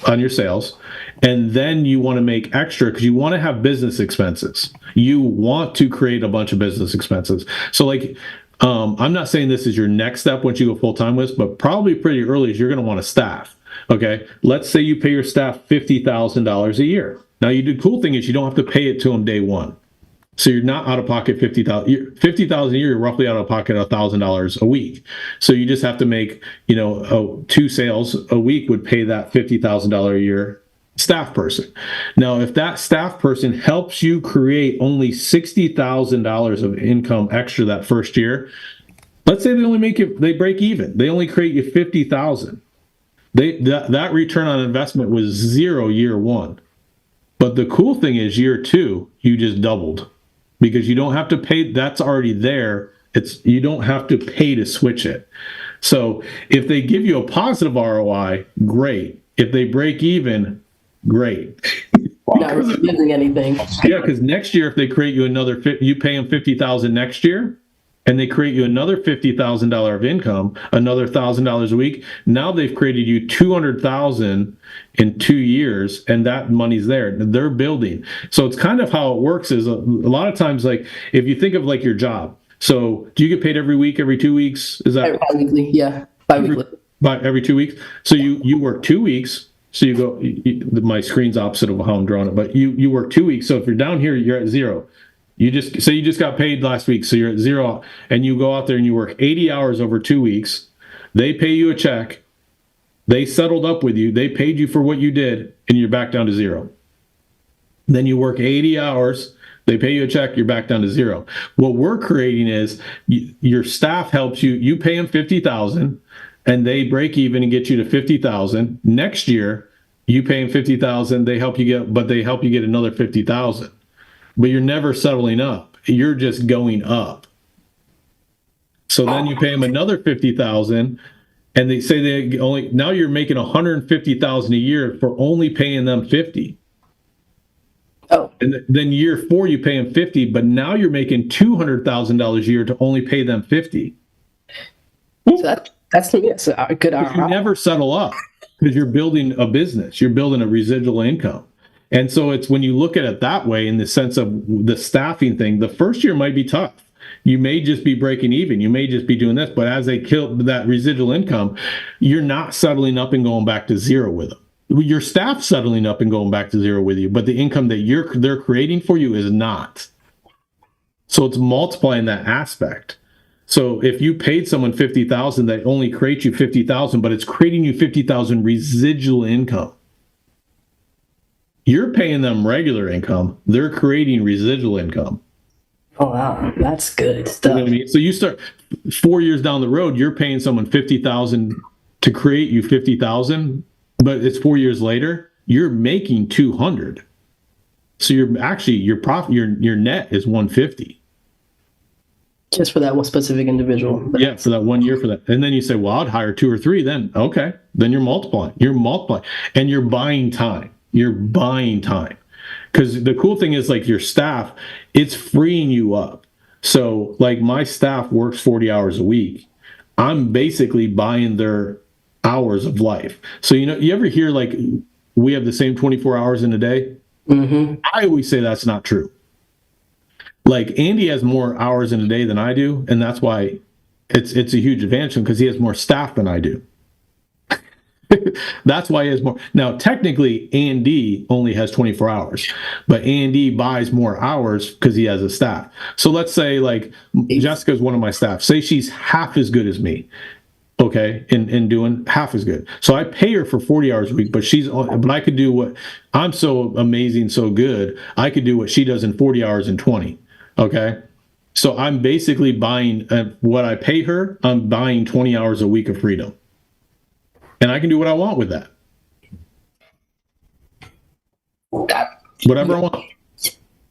on your sales, and then you want to make extra because you want to have business expenses. You want to create a bunch of business expenses. So like, I'm not saying this is your next step once you go full-time with us, but probably pretty early is you're going to want a staff. Okay, let's say you pay your staff $50,000 a year. Now, the cool thing is you don't have to pay it to them day one. So you're not out of pocket $50,000 a year. You're roughly out of pocket $1,000 a week. So you just have to make, 2 sales a week would pay that $50,000 a year Staff person. Now, if that staff person helps you create only $60,000 of income extra that first year, let's say they break even. They only create you 50,000. That return on investment was 0 year one. But the cool thing is year two, you just doubled because you don't have to pay. That's already there. You don't have to pay to switch it. So if they give you a positive ROI, great. If they break even, great. Not losing anything. Yeah, because next year, if they create you you pay them 50,000 next year, and they create you another $50,000 of income, another $1,000 a week. Now they've created you 200,000 in 2 years, and that money's there. They're building. So it's kind of how it works. Is a lot of times, like if you think of like your job. So do you get paid every week, every 2 weeks? Is that Bi-weekly? Yeah, bi-weekly. Every 2 weeks. So you work 2 weeks. So you go. My screen's opposite of how I'm drawing it, but you work 2 weeks. So if you're down here, you're at zero. You just got paid last week, so you're at zero, and you go out there and you work 80 hours over 2 weeks. They pay you a check. They settled up with you. They paid you for what you did, and you're back down to zero. Then you work 80 hours. They pay you a check. You're back down to zero. What we're creating is your staff helps you. You pay them 50,000, and they break even and get you to 50,000. Next year, you pay them 50,000. They help you get another 50,000. But you're never settling up. You're just going up. So then you pay them another 50,000, and they say now you're making 150,000 a year for only paying them 50. Oh. And then year 4 you pay them 50, but now you're making $200,000 a year to only pay them 50. So that's to me, it's a good ROI. You never settle up because you're building a business. You're building a residual income. And so it's when you look at it that way, in the sense of the staffing thing, the first year might be tough. You may just be breaking even. You may just be doing this. But as they kill that residual income, you're not settling up and going back to zero with them. Your staff's settling up and going back to zero with you, but the income that they're creating for you is not. So it's multiplying that aspect. So if you paid someone 50,000, that only creates you 50,000, but it's creating you 50,000 residual income. You're paying them regular income. They're creating residual income. Oh, wow. That's good stuff. You know what I mean? So you start 4 years down the road, you're paying someone 50,000 to create you 50,000, but it's 4 years later, you're making 200. So your profit, your net is 150. Just for that one specific individual. Yeah, for that 1 year for that. And then you say, well, I'd hire 2 or 3 then. Okay. Then you're multiplying. And you're buying time. Because the cool thing is, like, your staff, it's freeing you up. So like my staff works 40 hours a week. I'm basically buying their hours of life. So, you ever hear like we have the same 24 hours in a day? Mm-hmm. I always say that's not true. Like Andy has more hours in a day than I do. And that's why it's a huge advantage because he has more staff than I do. That's why he has more. Now, technically, Andy only has 24 hours, but Andy buys more hours because he has a staff. So let's say, like, Jessica's one of my staff. Say she's half as good as me, okay, in doing half as good. So I pay her for 40 hours a week, but I could do what I'm so amazing, so good. I could do what she does in 40 hours in 20, okay? So I'm basically buying what I pay her. I'm buying 20 hours a week of freedom. And I can do what I want with that. Whatever I want.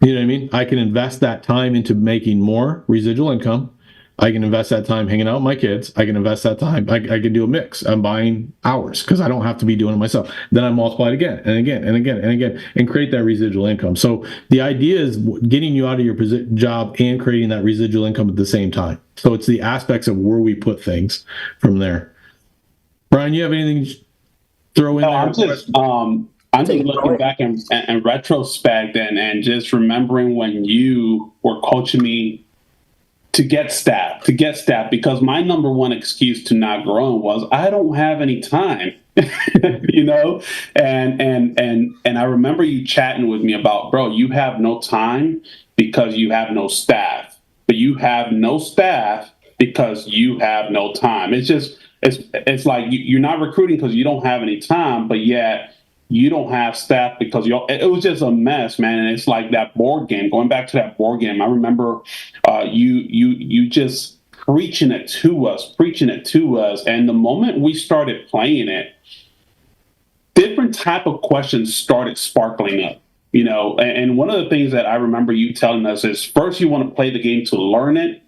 You know what I mean? I can invest that time into making more residual income. I can invest that time hanging out with my kids. I can invest that time. I can do a mix. I'm buying hours because I don't have to be doing it myself. Then I multiply it again and again and again and again and create that residual income. So the idea is getting you out of your job and creating that residual income at the same time. So it's the aspects of where we put things from there. Brian, you have anything to throw in there? I'm just looking back in retrospect and just remembering when you were coaching me to get staff, because my number one excuse to not growing was I don't have any time, And I remember you chatting with me about, bro, you have no time because you have no staff, but you have no staff because you have no time. It's just, it's like you're not recruiting because you don't have any time, but yet you don't have staff because it was just a mess, man. And it's like that board game, going back to that board game. I remember you just preaching it to us. And the moment we started playing it, different type of questions started sparkling up, and one of the things that I remember you telling us is first you want to play the game to learn it,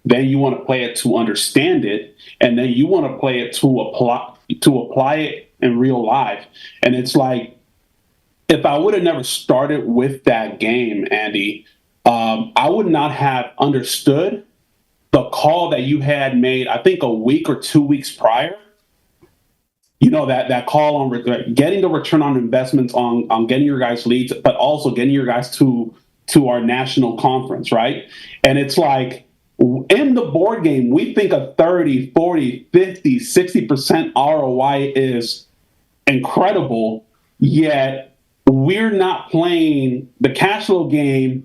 then you want to play it to understand it, and then you want to play it to apply it in real life. And it's like, if I would have never started with that game, Andy, I would not have understood the call that you had made, I think a week or 2 weeks prior. That call on getting the return on investments on getting your guys leads, but also getting your guys to our national conference, right? And it's like, in the board game, we think a 30, 40, 50, 60% ROI is incredible, yet we're not playing the cash flow game,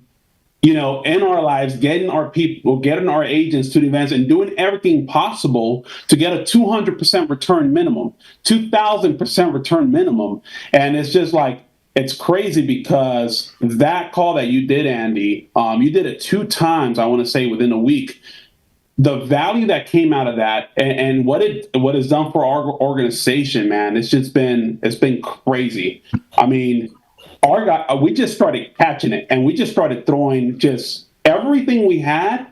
in our lives, getting our people, getting our agents to the events and doing everything possible to get a 200% return minimum, 2,000% return minimum. And it's just like, it's crazy because that call that you did, Andy, you did it 2 times, I want to say, within a week. The value that came out of that and what it's done for our organization, man, it's been crazy. I mean, our guy, we just started catching it, and we just started throwing just everything we had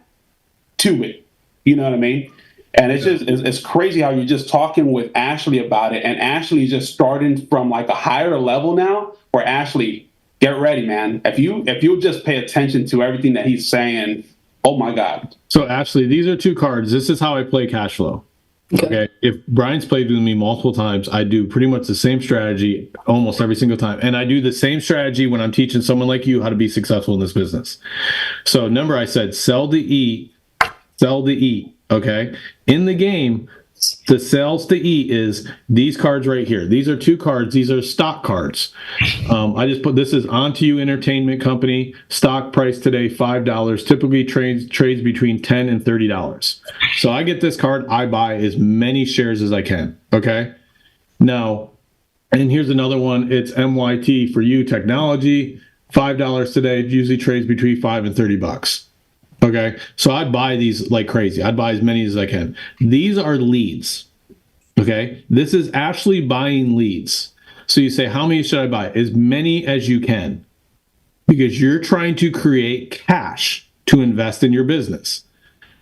to it. You know what I mean? And it's crazy how you're just talking with Ashley about it, and Ashley is just starting from like a higher level now. Where Ashley, get ready, man. If you just pay attention to everything that he's saying, oh my God. So Ashley, these are 2 cards. This is how I play cash flow. Okay. If Brian's played with me multiple times, I do pretty much the same strategy almost every single time. And I do the same strategy when I'm teaching someone like you how to be successful in this business. So remember, I said sell to eat, okay? In the game, the sales to eat is these cards right here. These are 2 cards. These are stock cards. I just put, this is Onto You Entertainment Company. Stock price today, $5. Typically trades between $10 and $30. So I get this card. I buy as many shares as I can. Okay. Now, and here's another one. It's MYT for You Technology. $5 today. It usually trades between $5 and $30. Okay, so I buy these like crazy. I'd buy as many as I can. These are leads. Okay, this is actually buying leads. So you say, how many should I buy? As many as you can, because you're trying to create cash to invest in your business.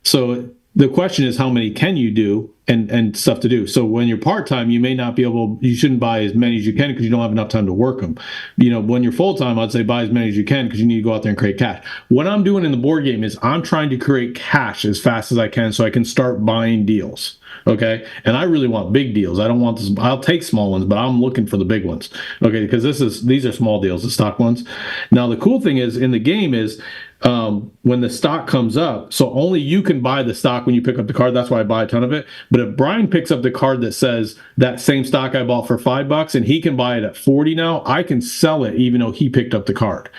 So the question is, how many can you do and stuff to do? So when you're part-time, you may not be able, you shouldn't buy as many as you can because you don't have enough time to work them. When you're full-time, I'd say buy as many as you can because you need to go out there and create cash. What I'm doing in the board game is I'm trying to create cash as fast as I can so I can start buying deals. Okay. And I really want big deals. I don't want this. I'll take small ones, but I'm looking for the big ones. Okay. Because these are small deals, the stock ones. Now, the cool thing is in the game is, when the stock comes up, so only you can buy the stock when you pick up the card. That's why I buy a ton of it. But if Brian picks up the card that says that same stock I bought for $5 and he can buy it at 40 now, I can sell it even though he picked up the card.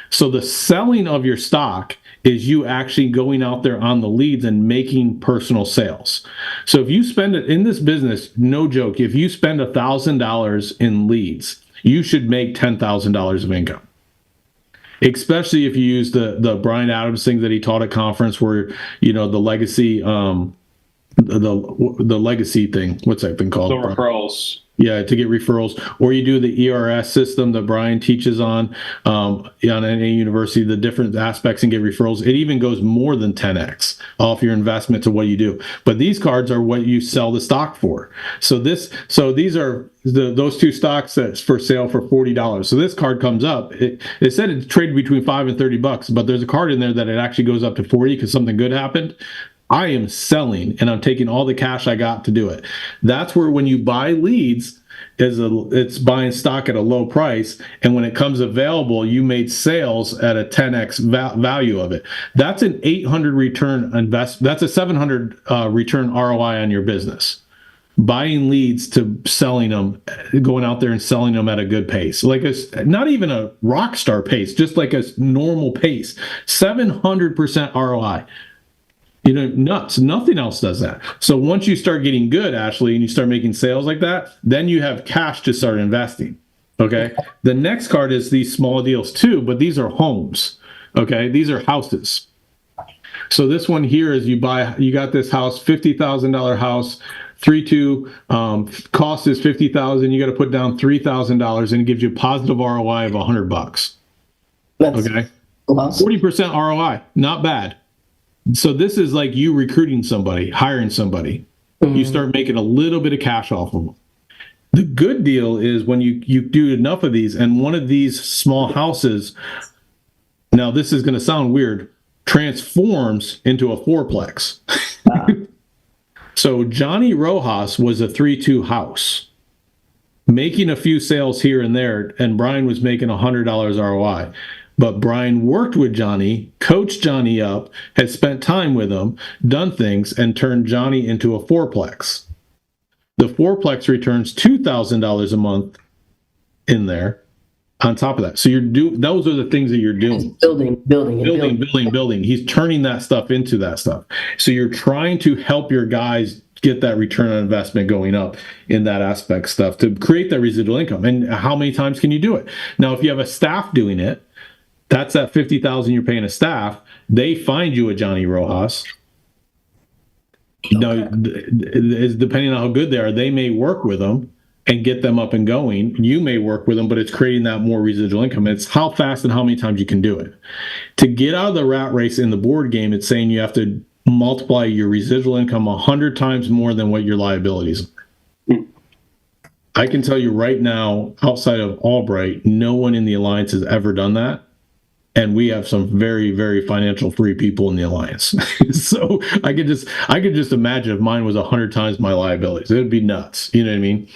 So the selling of your stock is you actually going out there on the leads and making personal sales. So if you spend it in this business, no joke, if you spend $1,000 in leads, you should make $10,000 of income. Especially if you use the Brian Adams thing that he taught at conference, where the legacy the legacy thing. What's that thing called? The referrals. Yeah, to get referrals, or you do the ERS system that Brian teaches on any university, the different aspects, and get referrals. It even goes more than 10x off your investment to what you do. But these cards are what you sell the stock for. So these are those 2 stocks that's for sale for $40. So this card comes up. It said it traded between $5 and $30, but there's a card in there that it actually goes up to 40 because something good happened. I am selling and I'm taking all the cash I got to do it. That's where when you buy leads, it's buying stock at a low price, and when it comes available, you made sales at a 10x value of it. That's an 800 return invest. That's a 700 return ROI on your business. Buying leads to selling them, going out there and selling them at a good pace, like not even a rock star pace, just like a normal pace. 700% ROI. Nuts. Nothing else does that. So once you start getting good, Ashley, and you start making sales like that, then you have cash to start investing. Okay. The next card is these small deals too, but these are homes. Okay. These are houses. So this one here is you got this house, $50,000 house, 3-2, cost is $50,000. You got to put down $3,000 and it gives you a positive ROI of $100. That's Okay. awesome. 40% ROI. Not bad. So this is like you recruiting somebody, hiring somebody. You start making a little bit of cash off of them. The good deal is when you do enough of these, and one of these small houses, now this is going to sound weird, transforms into a fourplex. So Johnny Rojas was a 3-2 house, making a few sales here and there, and Brian was making $100 ROI. But Brian worked with Johnny, coached Johnny up, had spent time with him, done things, and turned Johnny into a fourplex. The fourplex returns $2,000 a month in there on top of that. So those are the things that you're doing. Building. He's turning that stuff into that stuff. So you're trying to help your guys get that return on investment going up in that aspect stuff to create that residual income. And how many times can you do it? Now, if you have a staff doing it, that's that $50,000 you're paying a staff. They find you a Johnny Rojas. Now, depending on how good they are, they may work with them and get them up and going. You may work with them, but it's creating that more residual income. It's how fast and how many times you can do it. To get out of the rat race in the board game, it's saying you have to multiply your residual income 100 times more than what your liabilities are. I can tell you right now, outside of Albright, no one in the Alliance has ever done that. And we have some very, very financial free people in the Alliance. So I could just imagine if mine was 100 times my liabilities. It would be nuts. You know what I mean?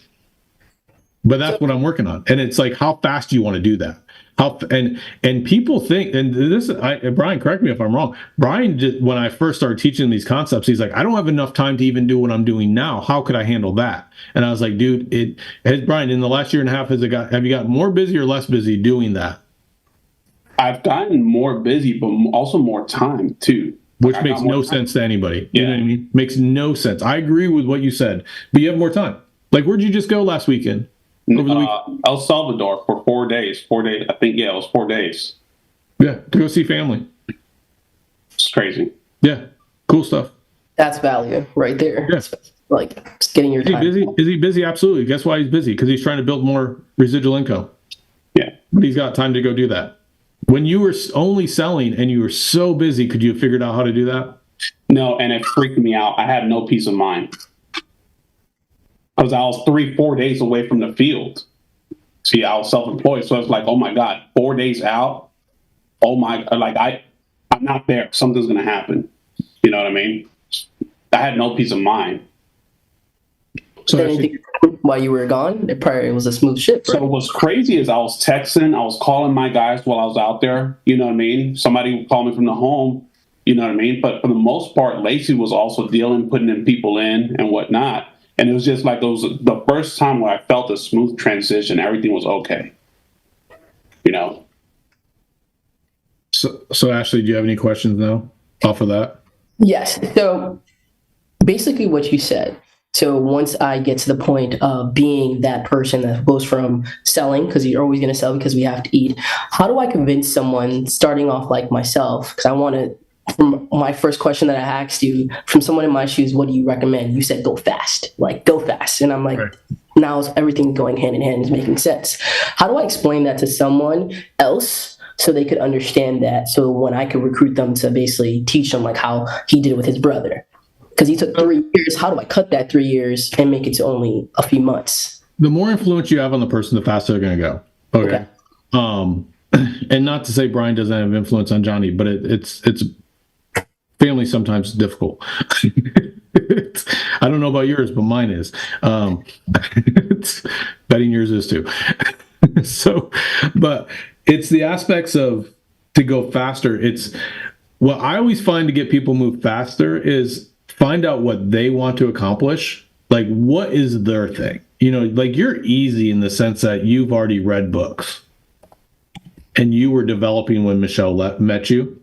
But that's what I'm working on. And it's like, how fast do you want to do that? And people think, and Brian, correct me if I'm wrong. Brian, when I first started teaching these concepts, he's like, I don't have enough time to even do what I'm doing now. How could I handle that? And I was like, dude, Brian, in the last year and a half, have you gotten more busy or less busy doing that? I've gotten more busy, but also more time too. Which makes no sense to anybody. You know what I mean? Makes no sense. I agree with what you said, but you have more time. Like, where'd you just go last weekend? Over the weekend? El Salvador for 4 days. 4 days. I think, it was 4 days. Yeah, to go see family. It's crazy. Yeah, cool stuff. That's value right there. Yeah. Like, just getting your time. Is he busy? Absolutely. Guess why he's busy? Because he's trying to build more residual income. Yeah. But he's got time to go do that. When you were only selling and you were so busy, could you have figured out how to do that? No, and it freaked me out. I had no peace of mind. Because I was 3-4 days away from the field. See, I was self-employed. So it's like, oh my God, 4 days out. Oh my, like I'm not there. Something's going to happen. You know what I mean? I had no peace of mind. So anything while you were gone, it was a smooth ship. Right? So what's crazy is I was texting, I was calling my guys while I was out there. You know what I mean? Somebody would call me from the home. You know what I mean? But for the most part, Lacey was also putting in people in and whatnot. And it was just like, it was the first time where I felt a smooth transition. Everything was okay. You know? So Ashley, do you have any questions now off of that? Yes. So basically what you said. So once I get to the point of being that person that goes from selling, because you're always going to sell because we have to eat, how do I convince someone starting off like myself? Because I want to, from my first question that I asked you, from someone in my shoes, what do you recommend? You said go fast, like go fast. And I'm like, right. Now everything going hand in hand is making sense. How do I explain that to someone else so they could understand that? So when I could recruit them to basically teach them like how he did it with his brother. Because he took 3 years. How do I cut that 3 years and make it to only a few months? The more influence you have on the person, the faster they're going to go. Okay. And not to say Brian doesn't have influence on Johnny, but it's family sometimes difficult. I don't know about yours, but mine is. Betting yours is too. So, but it's the aspects of to go faster. It's what I always find to get people move faster is find out what they want to accomplish. Like, what is their thing? You know, like you're easy in the sense that you've already read books and you were developing when Michelle met you.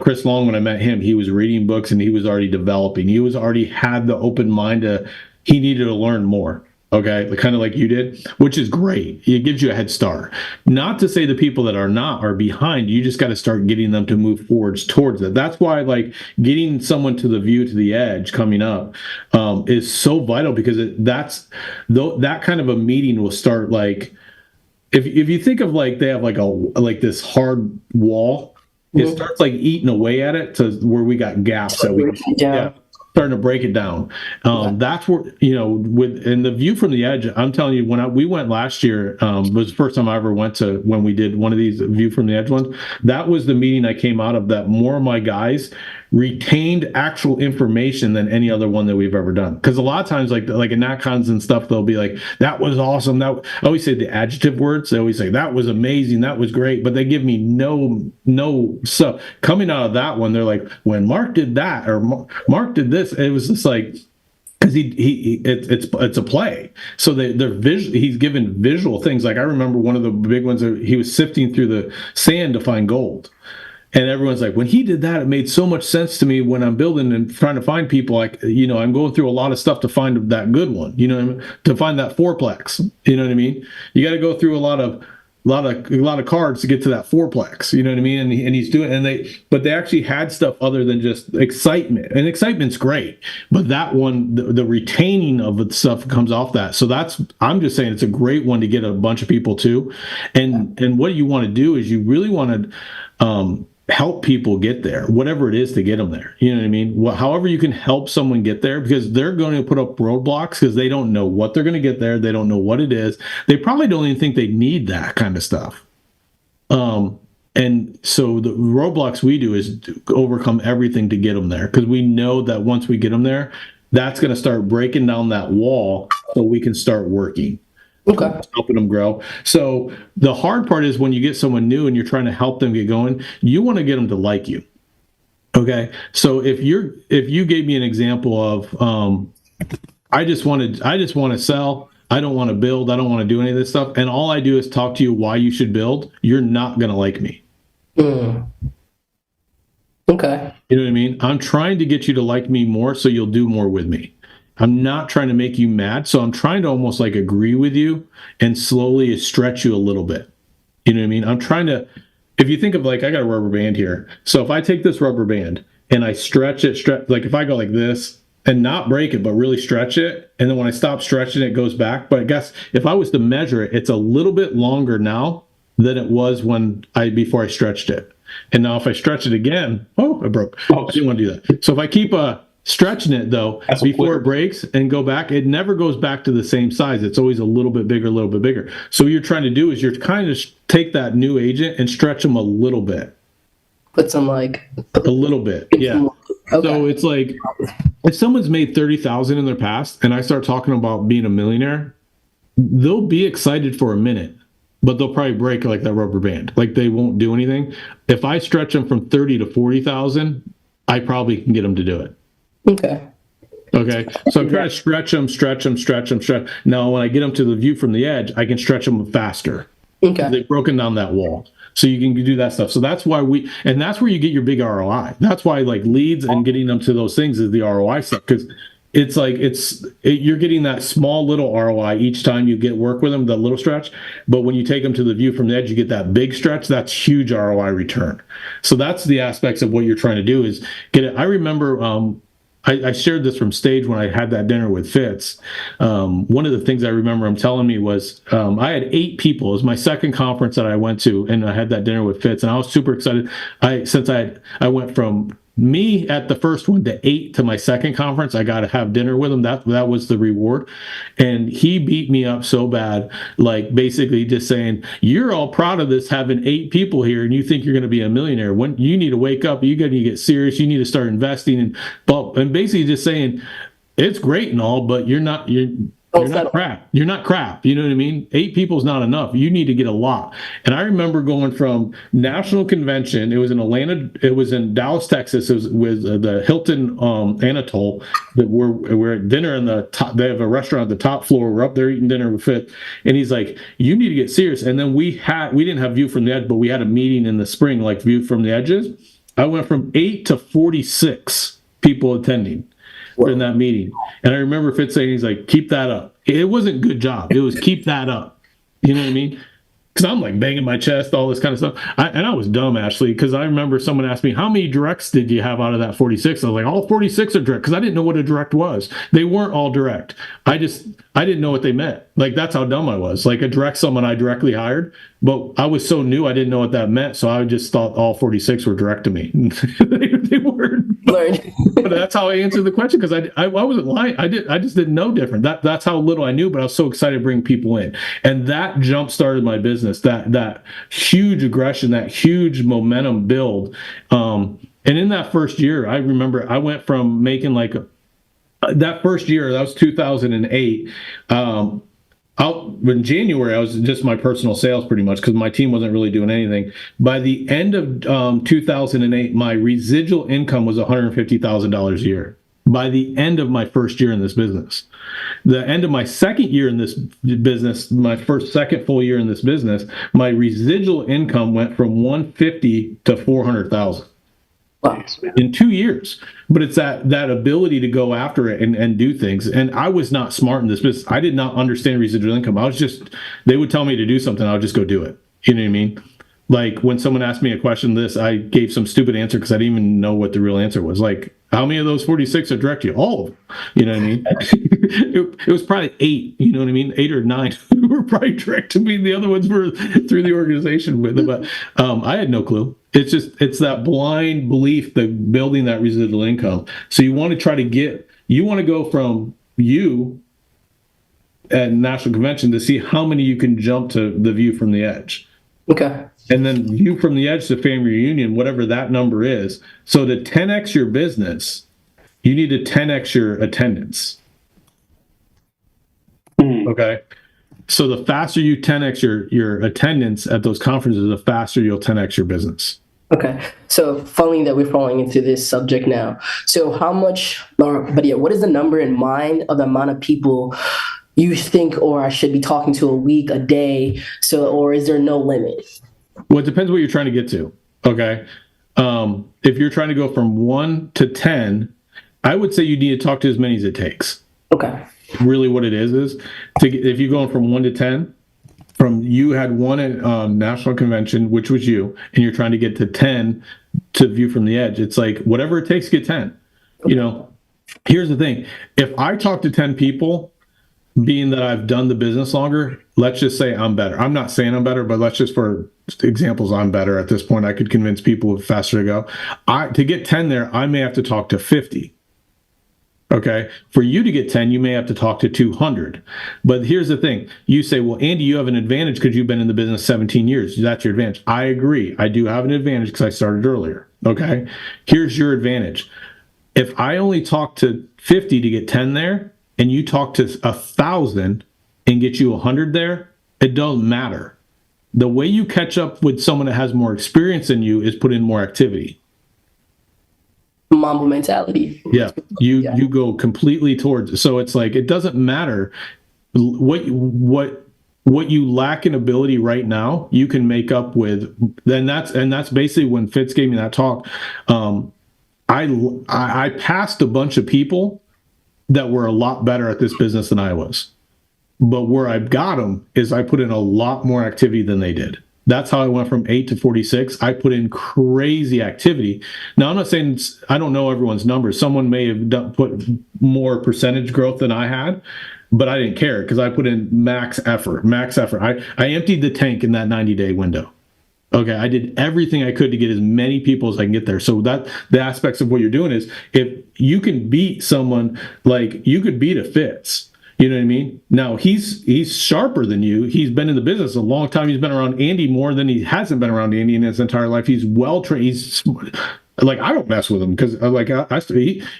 Chris Long, when I met him, he was reading books and he was already developing. He was already had the open mind he needed to learn more. Okay, kind of like you did, which is great. It gives you a head start. Not to say the people that are not are behind. You just got to start getting them to move forwards towards it. That's why, like, getting someone to the view to the edge coming up is so vital, because that kind of a meeting will start, like, if you think of, like, they have like this hard wall, it starts like eating away at it to where we got gaps that we starting to break it down. That's where, in the view from the edge, I'm telling you, we went last year, was the first time I ever went to, when we did one of these view from the edge ones. That was the meeting I came out of, that more of my guys retained actual information than any other one that we've ever done. Because a lot of times, like in NatCons and stuff, they'll be like, that was awesome. I always say the adjective words. They always say, that was amazing, that was great, but they give me no stuff. Coming out of that one, they're like, when Mark did that, or Mark did this, it was just like, because it's a play, so he's given visual things. Like, I remember one of the big ones, he was sifting through the sand to find gold. And everyone's like, when he did that, it made so much sense to me when I'm building and trying to find people. Like, I'm going through a lot of stuff to find that good one, to find that fourplex. You know what I mean? You got to go through a lot of cards to get to that fourplex. You know what I mean? And he's doing, but they actually had stuff other than just excitement. And excitement's great, but that one, the retaining of the stuff comes off that. So I'm just saying, it's a great one to get a bunch of people to. And what you want to do is, you really want to help people get there, whatever it is to get them there. You know what I mean? However you can help someone get there, because they're going to put up roadblocks because they don't know what they're going to get there. They don't know what it is. They probably don't even think they need that kind of stuff. And so the roadblocks we do is overcome everything to get them there, because we know that once we get them there, that's going to start breaking down that wall so we can start working. Okay. Helping them grow. So the hard part is when you get someone new and you're trying to help them get going, you want to get them to like you. Okay. So if you gave me an example of, I just want to sell, I don't want to build, I don't want to do any of this stuff, and all I do is talk to you why you should build, you're not going to like me. Okay. You know what I mean? I'm trying to get you to like me more so you'll do more with me. I'm not trying to make you mad, so I'm trying to almost like agree with you and slowly stretch you a little bit. You know what I mean? I'm trying to, if you think of, like, I got a rubber band here. So if I take this rubber band and I stretch, like if I go like this and not break it, but really stretch it, and then when I stop stretching it, goes back. But I guess if I was to measure it, it's a little bit longer now than it was before I stretched it. And now if I stretch it again, it broke. I didn't want to do that. So if I keep stretching it, though, before it breaks and go back, it never goes back to the same size. It's always a little bit bigger, a little bit bigger. So what you're trying to do is you're kind of take that new agent and stretch them a little bit. Put some a little bit. Yeah. Okay. So it's like, if someone's made 30,000 in their past and I start talking about being a millionaire, they'll be excited for a minute, but they'll probably break like that rubber band. Like, they won't do anything. If I stretch them from 30 to 40,000, I probably can get them to do it. Okay. So I'm trying to stretch them. Now, when I get them to the view from the edge, I can stretch them faster. Okay. They've broken down that wall. So you can do that stuff. So that's why that's where you get your big ROI. That's why, like, leads and getting them to those things is the ROI stuff. Because it's like, you're getting that small little ROI each time you get work with them, that little stretch. But when you take them to the view from the edge, you get that big stretch. That's huge ROI return. So that's the aspects of what you're trying to do, is get it. I remember, I shared this from stage when I had that dinner with Fitz. One of the things I remember him telling me was, I had 8 people. It was my second conference that I went to, and I had that dinner with Fitz, and I was super excited. I went from me at the first one to 8 to my second conference. I got to have dinner with him. That was the reward. And he beat me up so bad, like, basically just saying, you're all proud of this, having 8 people here, and you think you're going to be a millionaire. When you need to wake up, you got to get serious. You need to start investing, and basically just saying, it's great and all, but you're not crap. You're not crap. You know what I mean? 8 people is not enough. You need to get a lot. And I remember going from national convention. It was in Atlanta. It was in Dallas, Texas. It was with the Hilton Anatole. That we're at dinner in the top. They have a restaurant at the top floor. We're up there eating dinner with Fit. And he's like, you need to get serious. And then we didn't have view from the edge, but we had a meeting in the spring, like view from the edges. I went from 8 to 46 people attending in that meeting. And I remember Fitz saying, he's like, keep that up. it wasn't good job. It was keep that up. You know what I mean? Because I'm like banging my chest, all this kind of stuff. And I was dumb, actually, because I remember someone asked me, how many directs did you have out of that 46? I was like, all 46 are direct, because I didn't know what a direct was. They weren't all direct. I didn't know what they meant. Like, that's how dumb I was. Like, a direct someone I directly hired, but I was so new, I didn't know what that meant. So I just thought all 46 were direct to me. They weren't. But that's how I answered the question, because I wasn't lying. I just didn't know different. That's how little I knew, but I was so excited to bring people in. And that jump started my business, that huge aggression, that huge momentum build. And in that first year, I remember I went from making that first year, that was 2008. In January, I was just my personal sales pretty much, because my team wasn't really doing anything. By the end of 2008, my residual income was $150,000 a year. By the end of my first year in this business, the end of my second year in this business, my second full year in this business, my residual income went from 150 to 400,000. Wow. In 2 years. But it's that ability to go after it and do things. And I was not smart in this business. I did not understand residual income. They would tell me to do something, I would just go do it. You know what I mean? Like, when someone asked me a question, I gave some stupid answer because I didn't even know what the real answer was. Like, how many of those 46 are direct to you? All of them. You know what I mean? It was probably 8, you know what I mean? 8 or 9 were probably direct to me. The other ones were through the organization with them. But I had no clue. It's that blind belief, that building that residual income. So you want to go from you at National Convention to see how many you can jump to the view from the edge. Okay. And then view from the edge to family reunion, whatever that number is. So to 10x your business, you need to 10x your attendance. Okay. So the faster you 10x your attendance at those conferences, the faster you'll 10x your business. Okay. So funny that we're falling into this subject now. So what is the number in mind of the amount of people you think, or I should be talking to a week, a day? Or is there no limit? Well, it depends what you're trying to get to. Okay. If you're trying to go from 1 to 10, I would say you need to talk to as many as it takes. Okay. Really what it is if you're going from 1 to 10, you had 1 at National Convention, which was you, and you're trying to get to 10 to view from the edge. It's like, whatever it takes to get 10. You know, here's the thing. If I talk to 10 people, being that I've done the business longer, let's just say I'm better. I'm not saying I'm better, but let's just, for examples, I'm better at this point. I could convince people faster to go. To get 10 there, I may have to talk to 50. Okay. For you to get 10, you may have to talk to 200. But here's the thing. You say, well, Andy, you have an advantage because you've been in the business 17 years. That's your advantage. I agree. I do have an advantage because I started earlier. Okay. Here's your advantage. If I only talk to 50 to get 10 there, and you talk to 1,000 and get you 100 there, it doesn't matter. The way you catch up with someone that has more experience than you is put in more activity. Mamba mentality. Yeah, you go completely towards. So it's like, it doesn't matter what you lack in ability right now, you can make up with. That's basically when Fitz gave me that talk. I passed a bunch of people that were a lot better at this business than I was. But where I got them is I put in a lot more activity than they did. That's how I went from 8 to 46. I put in crazy activity. Now, I'm not saying I don't know everyone's numbers. Someone may have put more percentage growth than I had, but I didn't care because I put in max effort. I emptied the tank in that 90-day window. Okay, I did everything I could to get as many people as I can get there. So that the aspects of what you're doing is, if you can beat someone, like you could beat a Fitz, you know what I mean? Now he's sharper than you. He's been in the business a long time. He's been around Andy more than he hasn't been around Andy in his entire life. He's well trained. He's like, I don't mess with him because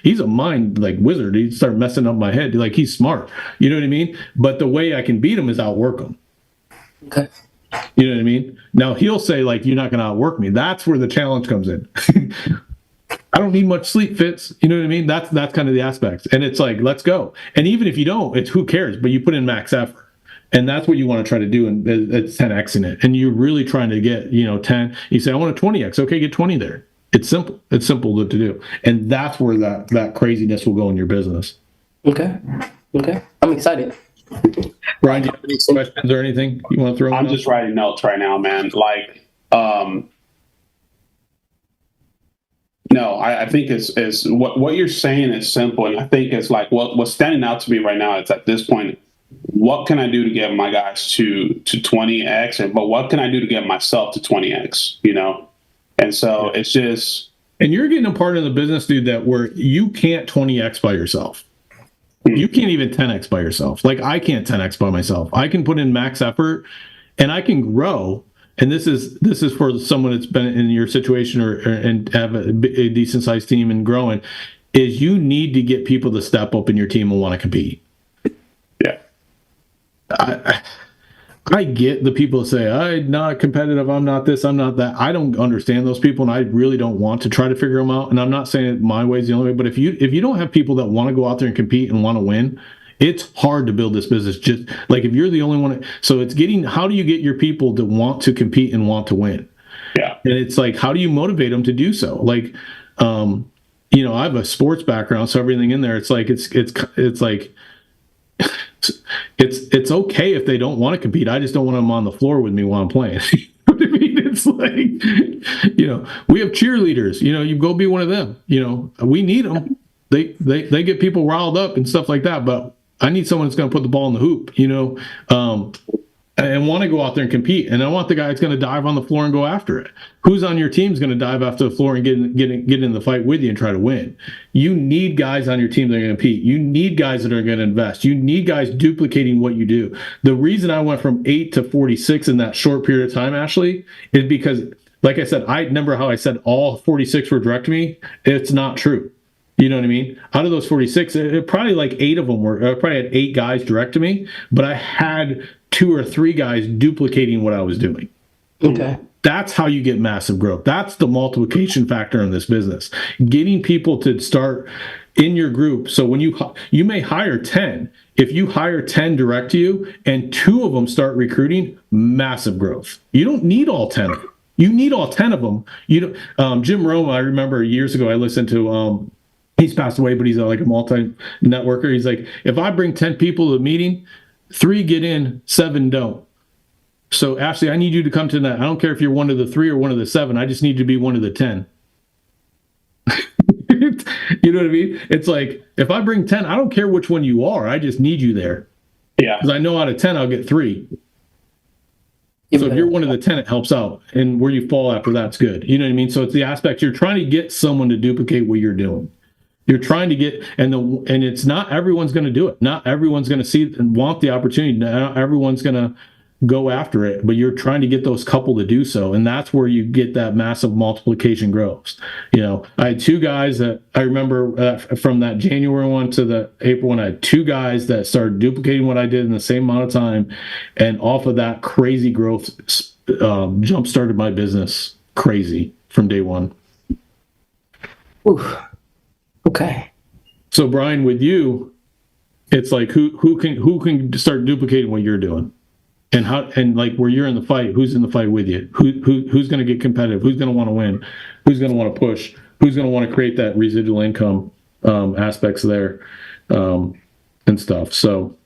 he's a mind like wizard. He'd start messing up my head. Like, he's smart. You know what I mean? But the way I can beat him is outwork him. Okay. You know what I mean? Now he'll say, like, you're not going to outwork me. That's where the challenge comes in. I don't need much sleep, Fitz. You know what I mean? That's kind of the aspects. And it's like, let's go. And even if you don't, it's who cares? But you put in max effort. And that's what you want to try to do. And it's 10Xing it. And you're really trying to get, 10. You say, I want a 20X. Okay, get 20 there. It's simple. It's simple to do. And that's where that craziness will go in your business. Okay. I'm excited. Brian, do you have any questions or anything you want to throw in? I'm just writing notes right now, man. Like, no, I think it's what you're saying is simple, and I think it's like what's standing out to me right now is at this point, what can I do to get my guys to 20x, but what can I do to get myself to 20x? You know, and so it's just. And you're getting a part of the business, dude, that where you can't 20x by yourself. You can't even 10x by yourself. Like I can't 10x by myself. I can put in max effort, and I can grow. And this is for someone that's been in your situation and have a decent sized team and growing. Is you need to get people to step up in your team and want to compete. Yeah, I get the people that say I'm not competitive. I'm not this. I'm not that. I don't understand those people, and I really don't want to try to figure them out. And I'm not saying that my way is the only way. But if you don't have people that want to go out there and compete and want to win, it's hard to build this business. Just like if you're the only one. So it's how do you get your people to want to compete and want to win? Yeah. And it's like, how do you motivate them to do so? Like, I have a sports background, so everything in there, it's like, it's like, it's okay if they don't want to compete. I just don't want them on the floor with me while I'm playing. You know what I mean? It's like, we have cheerleaders, you go be one of them, we need them. They get people riled up and stuff like that, but I need someone that's going to put the ball in the hoop, and want to go out there and compete. And I want the guy that's going to dive on the floor and go after it. Who's on your team is going to dive after the floor and get in the fight with you and try to win. You need guys on your team that are going to compete. You need guys that are going to invest. You need guys duplicating what you do. The reason I went from 8 to 46 in that short period of time, Ashley, is because, like I said, I remember how I said all 46 were direct to me. It's not true. You know what I mean? Out of those 46, probably like 8 of them were, I probably had 8 guys direct to me, but I had 2 or 3 guys duplicating what I was doing. Okay. That's how you get massive growth. That's the multiplication factor in this business. Getting people to start in your group. So when you may hire 10, if you hire 10 direct to you and 2 of them start recruiting, massive growth. You don't need all 10 of them. You need all 10 of them. Jim Rome, I remember years ago, I listened to, he's passed away, but he's like a multi-networker. He's like, if I bring 10 people to the meeting, 3 get in, 7 don't. So Ashley, I need you to come to that. I don't care if you're one of the 3 or one of the 7. I just need you to be one of the 10. You know what I mean? It's like, if I bring 10, I don't care which one you are. I just need you there. Yeah. Because I know out of 10, I'll get 3. So if you're one of the 10, it helps out. And where you fall after that's good. You know what I mean? So it's the aspect you're trying to get someone to duplicate what you're doing. You're trying to get, and it's not everyone's going to do it. Not everyone's going to see and want the opportunity. Not everyone's going to go after it, but you're trying to get those couple to do so. And that's where you get that massive multiplication growth. I had 2 guys that I remember from that January one to the April one, I had 2 guys that started duplicating what I did in the same amount of time. And off of that crazy growth, jump started my business crazy from day one. Oof. Okay. So Brian, with you, it's like who can start duplicating what you're doing, and how, and like where you're in the fight, who's in the fight with you, who's going to get competitive, who's going to want to win, who's going to want to push, who's going to want to create that residual income aspects there, and stuff. So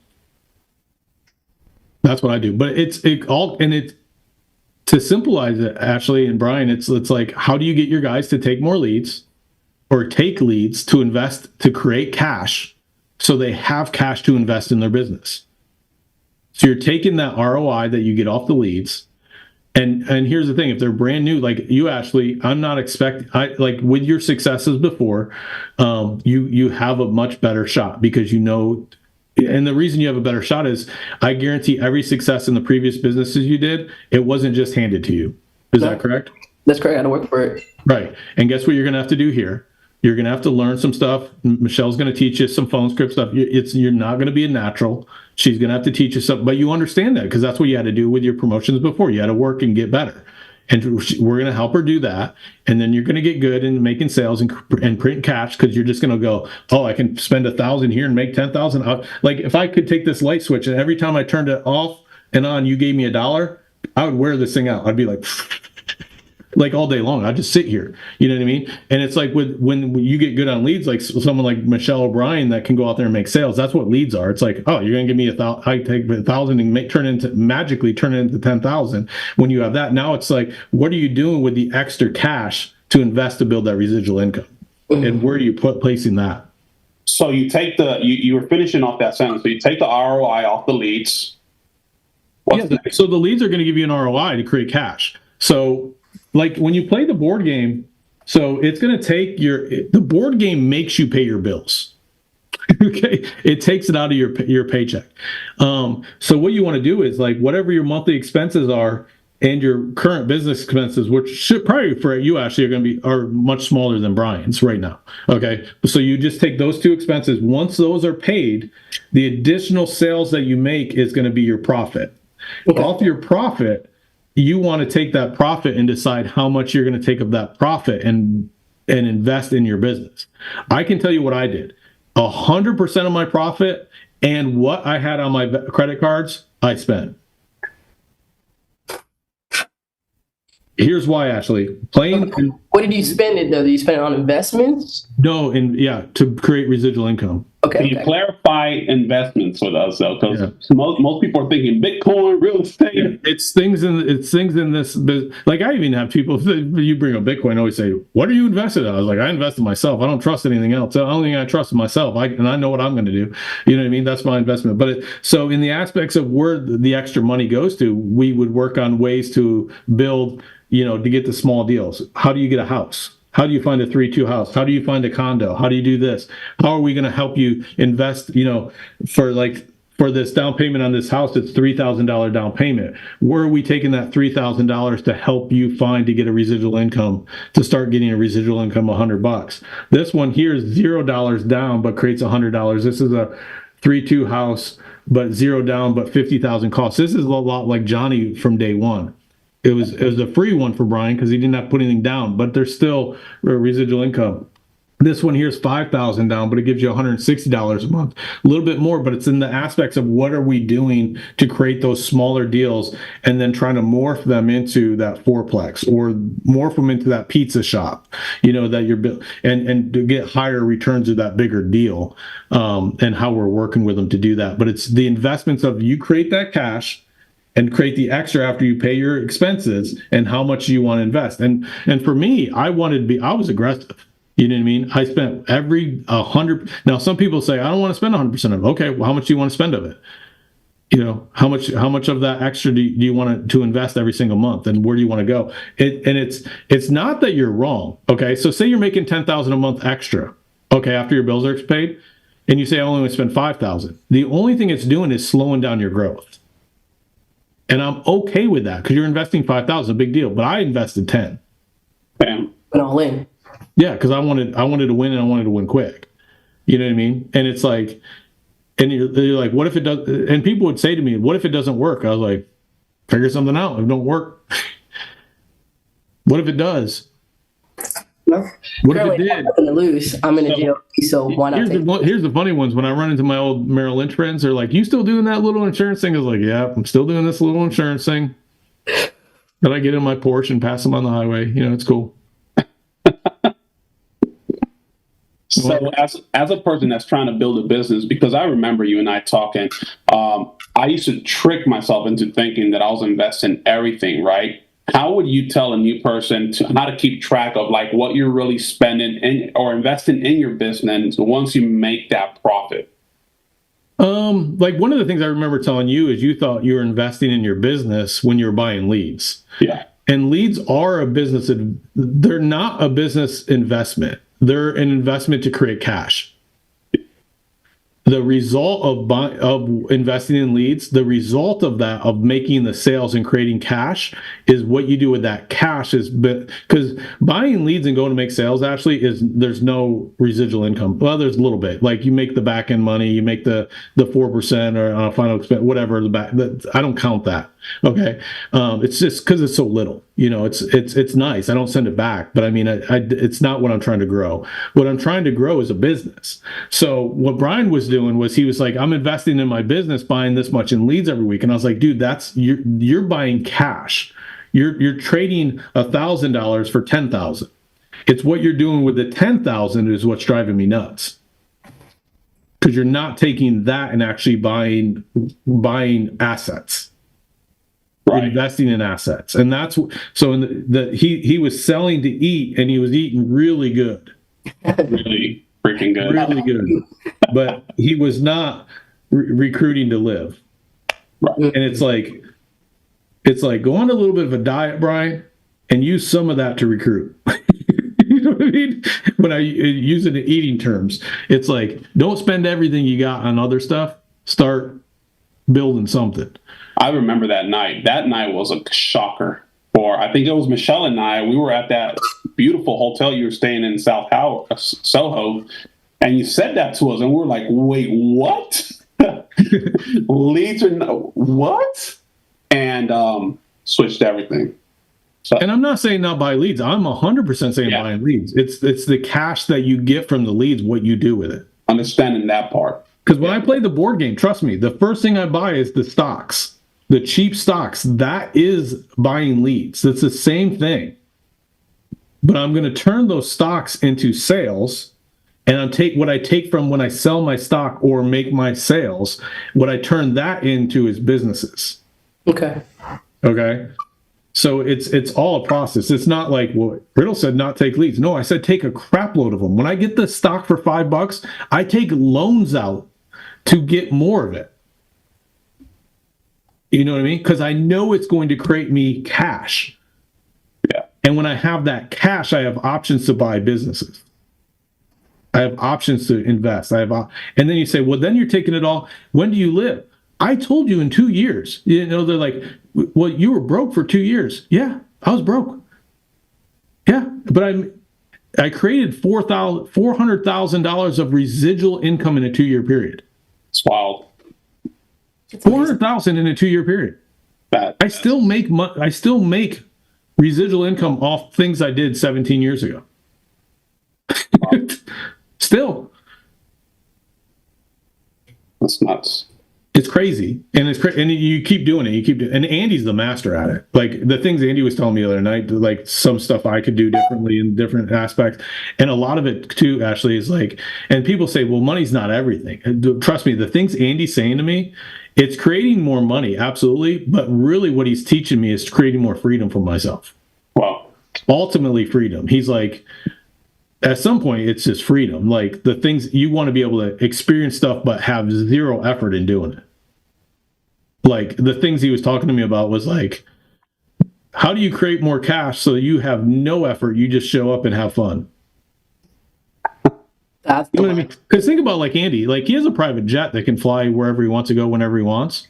that's what I do. But it's to symbolize it, Ashley and Brian, it's like, how do you get your guys to take more leads? Or take leads to invest, to create cash, so they have cash to invest in their business. So you're taking that ROI that you get off the leads, and here's the thing: if they're brand new, like you, Ashley, I'm not expecting. Like with your successes before, you have a much better shot because and the reason you have a better shot is I guarantee every success in the previous businesses you did, it wasn't just handed to you. Is that correct? That's correct. I had to work for it. Right. And guess what you're going to have to do here? You're going to have to learn some stuff. Michelle's going to teach you some phone script stuff. You're not going to be a natural. She's going to have to teach you something, but you understand that because that's what you had to do with your promotions before. You had to work and get better. And we're going to help her do that. And then you're going to get good in making sales and print cash because you're just going to go, oh, I can spend 1,000 here and make 10,000. Like if I could take this light switch and every time I turned it off and on, you gave me $1, I would wear this thing out. I'd be like, like all day long. I just sit here, you know what I mean? And it's like when you get good on leads, like someone like Michelle O'Brien that can go out there and make sales. That's what leads are. It's like, oh, you're gonna give me I take 1,000 and magically turn it into 10,000. When you have that, now it's like, what are you doing with the extra cash to invest to build that residual income? And where do you placing that? So you take you were finishing off that sentence. So you take the ROI off the leads. So the leads are going to give you an ROI to create cash. So like when you play the board game, so it's going to take the board game makes you pay your bills. Okay. It takes it out of your paycheck. So what you want to do is like whatever your monthly expenses are and your current business expenses, which should probably for you, Ashley, are much smaller than Brian's right now. Okay. So you just take those two expenses. Once those are paid, the additional sales that you make is going to be your profit. Okay. Off your profit, you want to take that profit and decide how much you're going to take of that profit and invest in your business. I can tell you what I did. 100% of my profit and what I had on my credit cards, I spent. Here's why, Ashley. What did you spend it though? Did you spend it on investments? No, to create residual income. Okay. Can you clarify investments with us though? Because most people are thinking Bitcoin, real estate. Yeah, it's things in this. Like I even have people. You bring up Bitcoin, always say, "What are you invested in?" I was like, "I invested in myself. I don't trust anything else. The only thing I trust is myself. And I know what I'm going to do. You know what I mean? That's my investment." But so in the aspects of where the extra money goes to, we would work on ways to build. To get the small deals. How do you get a house? How do you find a 3-2 house? How do you find a condo? How do you do this? How are we going to help you invest, for this down payment on this house, it's $3,000 down payment. Where are we taking that $3,000 to help you find to get a residual income, to start getting a residual income $100? This one here is $0 down, but creates $100. This is a 3-2 house, but $0 down, but 50,000 costs. This is a lot like Johnny from day one. It was a free one for Brian because he didn't have to put anything down, but there's still a residual income. This one here is $5,000 down, but it gives you $160 a month, a little bit more, but it's in the aspects of what are we doing to create those smaller deals and then trying to morph them into that fourplex or morph them into that pizza shop, that you're built and to get higher returns of that bigger deal, and how we're working with them to do that. But it's the investments of you create that cash and create the extra after you pay your expenses and how much you want to invest. And for me, I was aggressive. You know what I mean? I spent every 100. Now, some people say, I don't want to spend 100% of it. Okay, well, how much do you want to spend of it? How much of that extra do you want to invest every single month, and where do you want to go? It's not that you're wrong. Okay, so say you're making $10,000 a month extra. Okay, after your bills are paid, and you say I only want to spend $5,000. The only thing it's doing is slowing down your growth. And I'm okay with that because you're investing $5,000, a big deal. But I invested 10. Bam. Went all in. Yeah, because I wanted to win and I wanted to win quick. You know what I mean? And it's like, and you're like, what if it does? And people would say to me, what if it doesn't work? I was like, figure something out. If it don't work, what if it does? No. What if it did? I'm going to lose. I'm in a jail, so why not? Here's the funny ones. When I run into my old Merrill Lynch friends, they're like, "You still doing that little insurance thing?" I was like, "Yeah, I'm still doing this little insurance thing." But I get in my Porsche and pass them on the highway. It's cool. So as a person that's trying to build a business, because I remember you and I talking, I used to trick myself into thinking that I was investing everything, right? How would you tell a new person how to keep track of like what you're really spending or investing in your business once you make that profit? Like one of the things I remember telling you is you thought you were investing in your business when you were buying leads. Yeah. And leads are they're not a business investment. They're an investment to create cash. The result of investing in leads, the result of that, of making the sales and creating cash, is what you do with that cash. Because buying leads and going to make sales actually there's no residual income. Well, there's a little bit. Like you make the back end money, you make the 4% or on a final expense, whatever the back. I don't count that. Okay, it's just because it's so little. It's nice. I don't send it back, but I mean, it's not what I'm trying to grow. What I'm trying to grow is a business. So what Brian was doing was he was like, I'm investing in my business, buying this much in leads every week, and I was like, dude, you're buying cash. you're trading $1,000 for 10,000. It's what you're doing with the 10,000 is what's driving me nuts. Because you're not taking that and actually buying assets, right. Investing in assets, and that's so. He was selling to eat, and he was eating really good, really freaking good, really good. But he was not recruiting to live. Right. And it's like go on a little bit of a diet, Brian, and use some of that to recruit. You know what I mean? When I use it in eating terms, it's like, don't spend everything you got on other stuff. Start building something. I remember that night. That night was a shocker. I think it was Michelle and I. We were at that beautiful hotel you were staying in Soho, and you said that to us, and we were like, wait, what? Leads are what? And switched everything. So. And I'm not saying not buy leads. I'm 100% saying buying leads. It's the cash that you get from the leads, what you do with it. Understanding that part. Because when I play the board game, trust me, the first thing I buy is the stocks, the cheap stocks. That is buying leads. It's the same thing. But I'm going to turn those stocks into sales, and I'll take what I take from when I sell my stock or make my sales, what I turn that into is businesses. Okay. So it's all a process. It's not like, well, Riddle said not take leads. No, I said take a crap load of them. When I get the stock for $5, I take loans out to get more of it. You know what I mean? Because I know it's going to create me cash. Yeah. And when I have that cash, I have options to buy businesses. I have options to invest. And then you say, well, then you're taking it all. When do you live? I told you in 2 years. You know, they're like, well, you were broke for 2 years. Yeah, I was broke. Yeah, but I created $400,000 of residual income in a 2-year period. It's wild. $400,000 in a 2-year period. I still make residual income off things I did 17 years ago. Wow. Still. That's nuts. It's crazy, and and you keep doing it. And Andy's the master at it. Like the things Andy was telling me the other night, like some stuff I could do differently in different aspects, and a lot of it too, Ashley, is like. And people say, "Well, money's not everything." Trust me, the things Andy's saying to me, it's creating more money, absolutely. But really, what he's teaching me is creating more freedom for myself. Wow. Ultimately, freedom. He's like. At some point, it's just freedom. Like the things you want to be able to experience stuff, but have zero effort in doing it. Like the things he was talking to me about was like, how do you create more cash so you have no effort? You just show up and have fun. That's you know what I mean? Because think about like Andy, like he has a private jet that can fly wherever he wants to go, whenever he wants.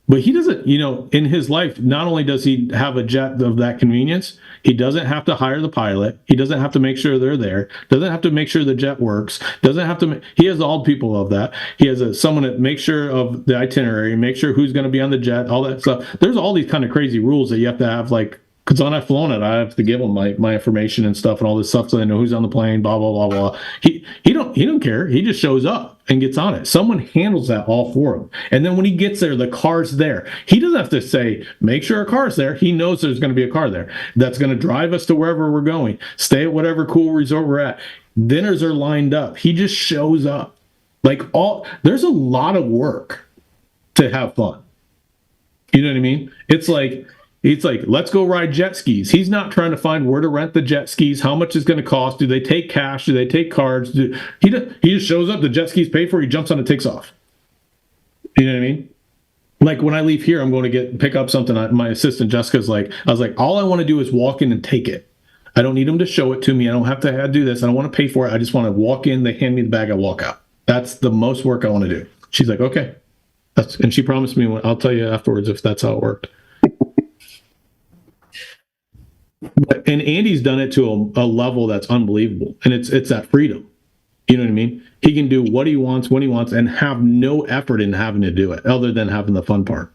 But he doesn't, in his life, not only does he have a jet of that convenience, he doesn't have to hire the pilot. He doesn't have to make sure they're there. Doesn't have to make sure the jet works. Doesn't have to. He has all people of that. He has someone that makes sure of the itinerary, make sure who's going to be on the jet, all that stuff. There's all these kind of crazy rules that you have to have, like, because when I've flown it, I have to give them my information and stuff and all this stuff so they know who's on the plane, blah, blah, blah, blah. He don't care. He just shows up and gets on it. Someone handles that all for him. And then when he gets there, the car's there. He doesn't have to say, make sure a car's there. He knows there's going to be a car there that's going to drive us to wherever we're going. Stay at whatever cool resort we're at. Dinners are lined up. He just shows up. There's a lot of work to have fun. You know what I mean? It's like, let's go ride jet skis. He's not trying to find where to rent the jet skis, how much it's going to cost. Do they take cash? Do they take cards? He just shows up, the jet skis paid for, he jumps on and takes off. You know what I mean? Like when I leave here, I'm going to pick up something. My assistant Jessica's like, I was like, all I want to do is walk in and take it. I don't need them to show it to me. I don't have to do this. I don't want to pay for it. I just want to walk in, they hand me the bag, I walk out. That's the most work I want to do. She's like, okay. And she promised me, I'll tell you afterwards if that's how it worked. And Andy's done it to a level that's unbelievable. And it's that freedom. You know what I mean? He can do what he wants, when he wants, and have no effort in having to do it other than having the fun part.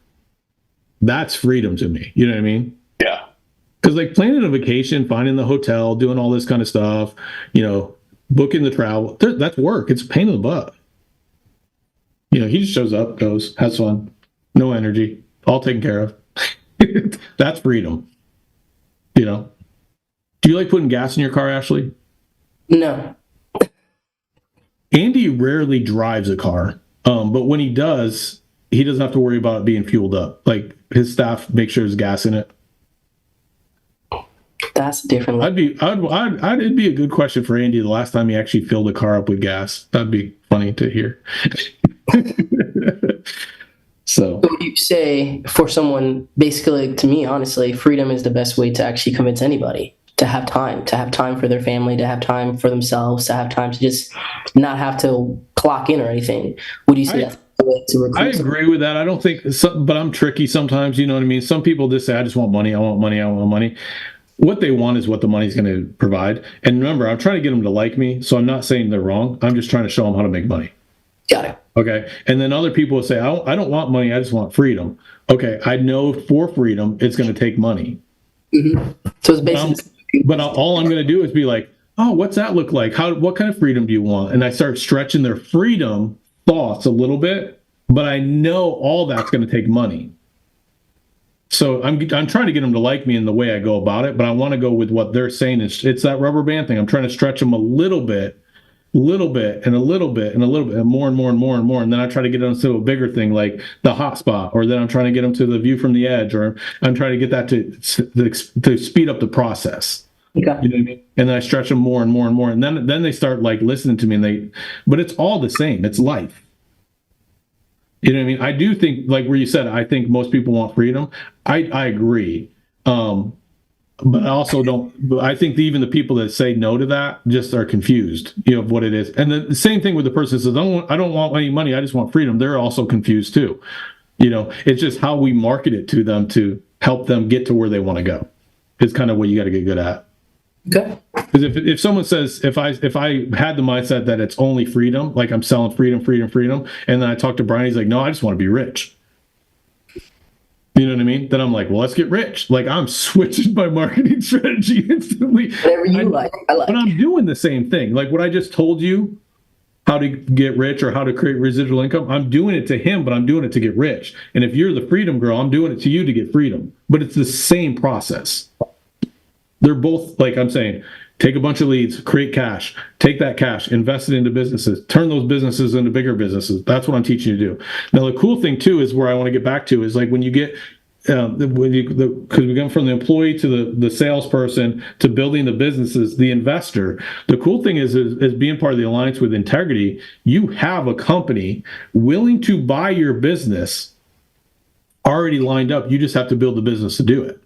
That's freedom to me. You know what I mean? Yeah. Because like planning a vacation, finding the hotel, doing all this kind of stuff, booking the travel, that's work. It's a pain in the butt. He just shows up, goes, has fun, no energy, all taken care of. That's freedom. You know, do you like putting gas in your car, Ashley? No. Andy rarely drives a car, but when he does, he doesn't have to worry about it being fueled up. Like his staff make sure there's gas in it. That's different. It'd be a good question for Andy the last time he actually filled a car up with gas. That'd be funny to hear. So you say for someone, basically, to me, honestly, freedom is the best way to actually convince anybody to have time for their family, to have time for themselves, to have time to just not have to clock in or anything. Would you say that's the way to recruit? I agree with that. I don't think, but I'm tricky sometimes. You know what I mean? Some people just say, I just want money. I want money. I want money. What they want is what the money's going to provide. And remember, I'm trying to get them to like me. So I'm not saying they're wrong. I'm just trying to show them how to make money. Got it. Okay. And then other people will say, I don't want money. I just want freedom. Okay. I know for freedom, it's going to take money. Mm-hmm. So it's basically. But all I'm going to do is be like, oh, what's that look like? What kind of freedom do you want? And I start stretching their freedom thoughts a little bit, but I know all that's going to take money. So I'm trying to get them to like me in the way I go about it, but I want to go with what they're saying. It's that rubber band thing. I'm trying to stretch them a little bit, and a little bit, and more and more and more and more. And then I try to get them to a bigger thing like the hot spot, or then I'm trying to get them to the view from the edge, or I'm trying to get that to speed up the process. Okay. You know what I mean? And then I stretch them more and more and more. And then they start like listening to me, but it's all the same. It's life. You know what I mean? I do think, like where you said, I think most people want freedom. I agree. But I also don't, I think even the people that say no to that just are confused, of what it is. And the same thing with the person that says, I don't want any money. I just want freedom. They're also confused too. It's just how we market it to them to help them get to where they want to go. It's kind of what you got to get good at. Okay. Because if someone says, if I had the mindset that it's only freedom, like I'm selling freedom, and then I talk to Brian, he's like, no, I just want to be rich. You know what I mean? Then I'm like, well, let's get rich. Like I'm switching my marketing strategy instantly. Whatever you like, I like. But I'm doing the same thing. Like what I just told you, how to get rich or how to create residual income, I'm doing it to him, but I'm doing it to get rich. And if you're the freedom girl, I'm doing it to you to get freedom. But it's the same process. They're both, like I'm saying, take a bunch of leads, create cash, take that cash, invest it into businesses, turn those businesses into bigger businesses. That's what I'm teaching you to do. Now, the cool thing too is where I want to get back to is like when you get, because we go from the employee to the salesperson to building the businesses, the investor. The cool thing is being part of the alliance with Integrity, you have a company willing to buy your business already lined up. You just have to build the business to do it.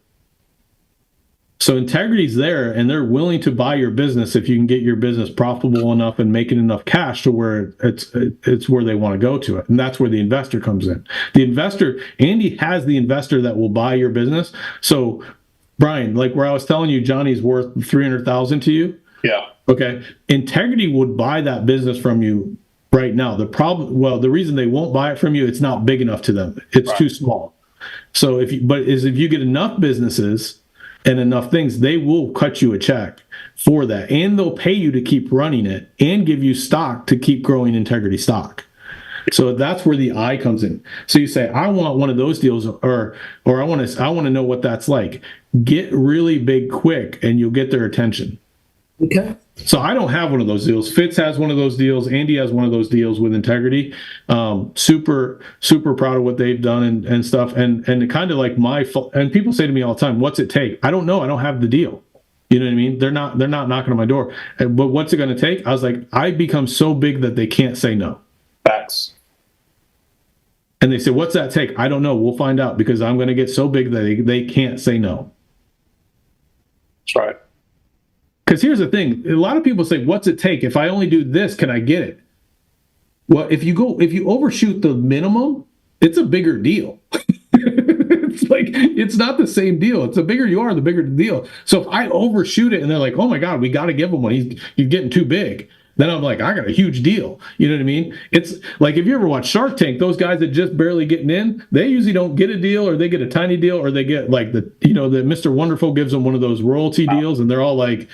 So Integrity's there, and they're willing to buy your business if you can get your business profitable enough and making enough cash to where it's where they want to go to it. And that's where the investor comes in. The investor, Andy has the investor that will buy your business. So Brian, like where I was telling you, Johnny's worth $300,000 to you. Yeah. Okay. Integrity would buy that business from you right now. The reason they won't buy it from you, it's not big enough to them. It's too small. So if you get enough businesses and enough things, they will cut you a check for that. And they'll pay you to keep running it and give you stock to keep growing Integrity stock. So that's where the I comes in. So you say, I want one of those deals, or I want to know what that's like. Get really big quick and you'll get their attention. Okay. So I don't have one of those deals. Fitz has one of those deals. Andy has one of those deals with Integrity. Super, super proud of what they've done and stuff. And kind of like and people say to me all the time, what's it take? I don't know. I don't have the deal. You know what I mean? They're not knocking on my door. But what's it going to take? I was like, I become so big that they can't say no. Facts. And they say, what's that take? I don't know. We'll find out because I'm going to get so big that they can't say no. That's right. Because here's the thing. A lot of people say, what's it take? If I only do this, can I get it? Well, if you overshoot the minimum, it's a bigger deal. It's not the same deal. It's the bigger you are, the bigger the deal. So if I overshoot it and they're like, oh my God, we got to give him one. He's getting too big. Then I'm like, I got a huge deal. You know what I mean? It's like if you ever watch Shark Tank, those guys that just barely getting in, they usually don't get a deal, or they get a tiny deal, or they get like the Mr. Wonderful gives them one of those royalty deals, and they're all like,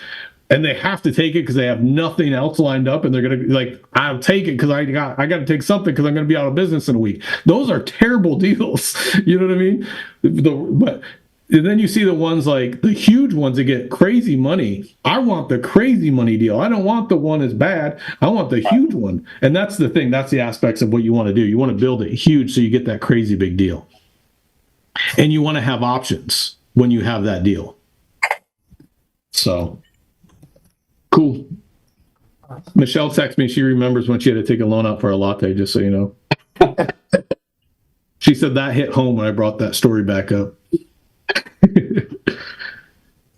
and they have to take it because they have nothing else lined up, and they're gonna like, I'll take it because I got to take something because I'm gonna be out of business in a week. Those are terrible deals. You know what I mean? But then you see the ones like the huge ones that get crazy money. I want the crazy money deal. I don't want the one that's bad. I want the huge one. And that's the thing. That's the aspects of what you want to do. You want to build it huge so you get that crazy big deal. And you want to have options when you have that deal. So, cool. Michelle texted me. She remembers when she had to take a loan out for a latte, just so you know. She said that hit home when I brought that story back up.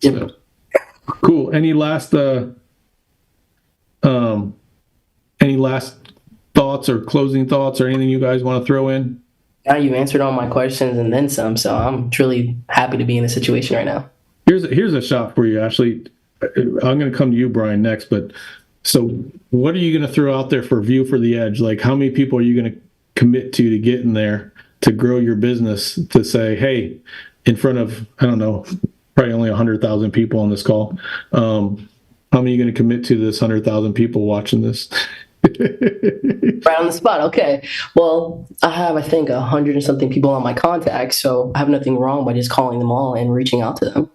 So, cool. Any last thoughts or closing thoughts or anything you guys want to throw in? Now you answered all my questions and then some, so I'm truly happy to be in this situation right now. Here's a shot for you, Ashley. I'm going to come to you, Brian, next. But so, what are you going to throw out there for View for the Edge? Like, how many people are you going to commit to get in there to grow your business? To say, hey, in front of, I don't know, probably only 100,000 people on this call. How many are you going to commit to this 100,000 people watching this? Right on the spot. Okay. Well, I have, I think, 100 and something people on my contacts, so I have nothing wrong by just calling them all and reaching out to them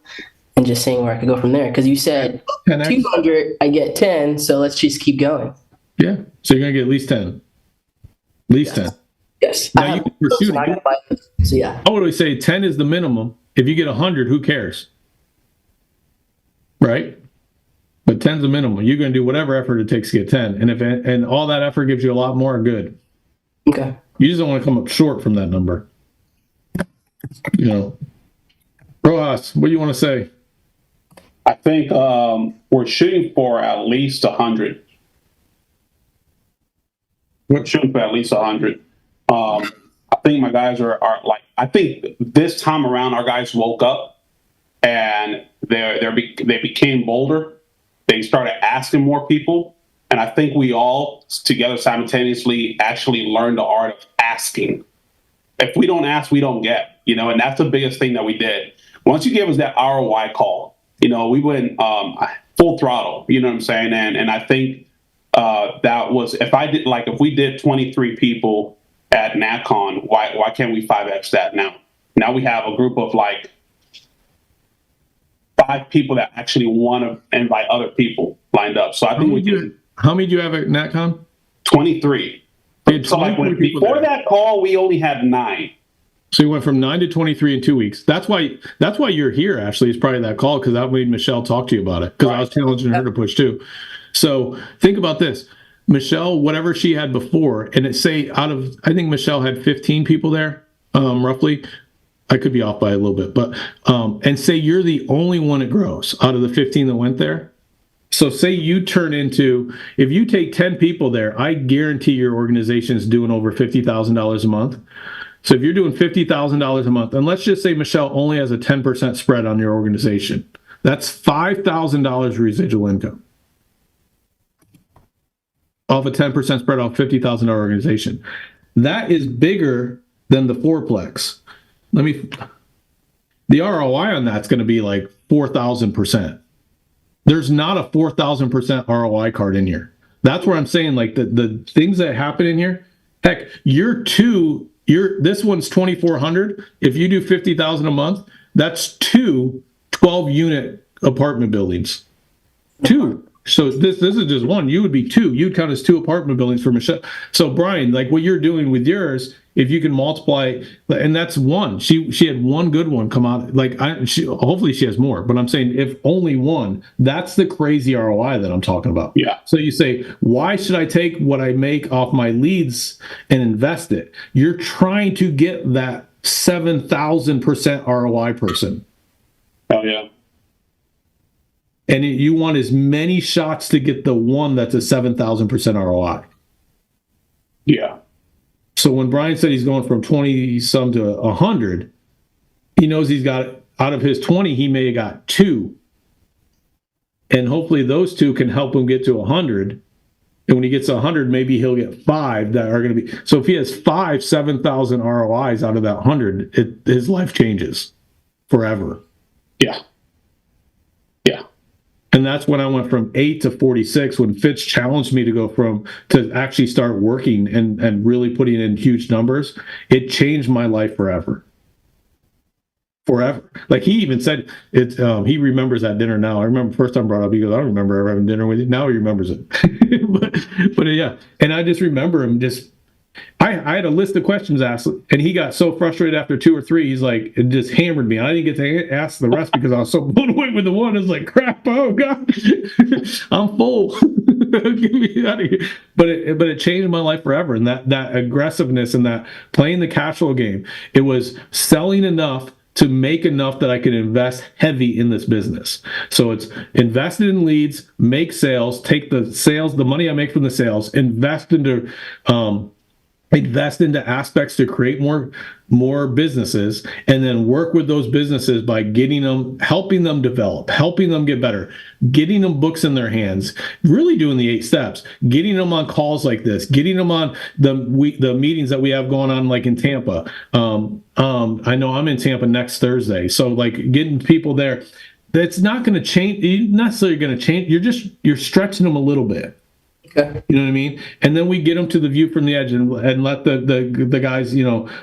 and just seeing where I could go from there. Because you said 200, I get 10, so let's just keep going. Yeah. So you're going to get at least 10. At least 10. Yes. Now you can pursue it. So yeah. I would always say 10 is the minimum. If you get 100, who cares? Right? But 10's the minimum. You're going to do whatever effort it takes to get 10. And all that effort gives you a lot more, good. Okay. You just don't want to come up short from that number. You know. Rojas, what do you want to say? I think we're shooting for at least 100. We're shooting for at least 100. I think my guys are like, I think this time around our guys woke up and they became bolder. They started asking more people. And I think we all together simultaneously actually learned the art of asking. If we don't ask, we don't get, and that's the biggest thing that we did. Once you gave us that ROI call, we went full throttle, you know what I'm saying? And I think that was, if we did 23 people at NatCon, why can't we 5X that now? Now we have a group of like 5 people that actually want to invite other people lined up. So I think we can. How many do you have at NatCon? 23. So like before that call, we only had 9. So you went from 9 to 23 in 2 weeks. That's why you're here, Ashley, is probably that call, because that made Michelle talk to you about it, because I was challenging her to push too. So think about this. Michelle, whatever she had before, and I think Michelle had 15 people there, roughly. I could be off by a little bit, but and say you're the only one that grows out of the 15 that went there. So say you turn into, if you take 10 people there, I guarantee your organization is doing over $50,000 a month. So if you're doing $50,000 a month, and let's just say Michelle only has a 10% spread on your organization, that's $5,000 residual income off a 10% spread off $50,000 organization. That is bigger than the fourplex. The ROI on that's going to be like 4,000%. There's not a 4,000% ROI card in here. That's where I'm saying, like, the things that happen in here. Heck, this one's 2,400. If you do 50,000 a month, that's 2 12-unit apartment buildings. 2. So this is just one. You would be 2. You'd count as 2 apartment buildings for Michelle. So Brian, like what you're doing with yours, if you can multiply, and that's one. She had one good one come out. Like hopefully she has more. But I'm saying if only one, that's the crazy ROI that I'm talking about. Yeah. So you say, why should I take what I make off my leads and invest it? You're trying to get that 7,000% ROI person. Oh yeah. And you want as many shots to get the one that's a 7,000% ROI. Yeah. So when Brian said he's going from 20 some to 100, he knows he's got, out of his 20, he may have got 2. And hopefully those 2 can help him get to 100. And when he gets 100, maybe he'll get 5 that are going to be. So if he has 5 7,000 ROIs out of that 100, his life changes forever. Yeah. Yeah. And that's when I went from 8 to 46, when Fitz challenged me to actually start working and really putting in huge numbers. It changed my life forever. forever. Like he even said it. He remembers that dinner now. I remember the first time I brought it up. He goes, "I don't remember ever having dinner with you." Now he remembers it. but yeah, and I just remember him just. I had a list of questions asked, and he got so frustrated after 2 or 3. He's like, it just hammered me. I didn't get to ask the rest because I was so blown away with the one. It's like, crap! Oh God, I'm full. Get me out of here. But it changed my life forever. And that aggressiveness and that playing the cash flow game. It was selling enough to make enough that I could invest heavy in this business. So it's invested in leads, make sales, take the sales, the money I make from the sales, invest into aspects to create more businesses, and then work with those businesses by helping them develop, helping them get better, getting them books in their hands, really doing the 8 steps, getting them on calls like this, getting them on the meetings that we have going on, like in Tampa. I know I'm in Tampa next Thursday, so like getting people there. That's not going to change. You're not necessarily going to change. You're stretching them a little bit. Okay. You know what I mean? And then we get them to the view from the edge and let the guys,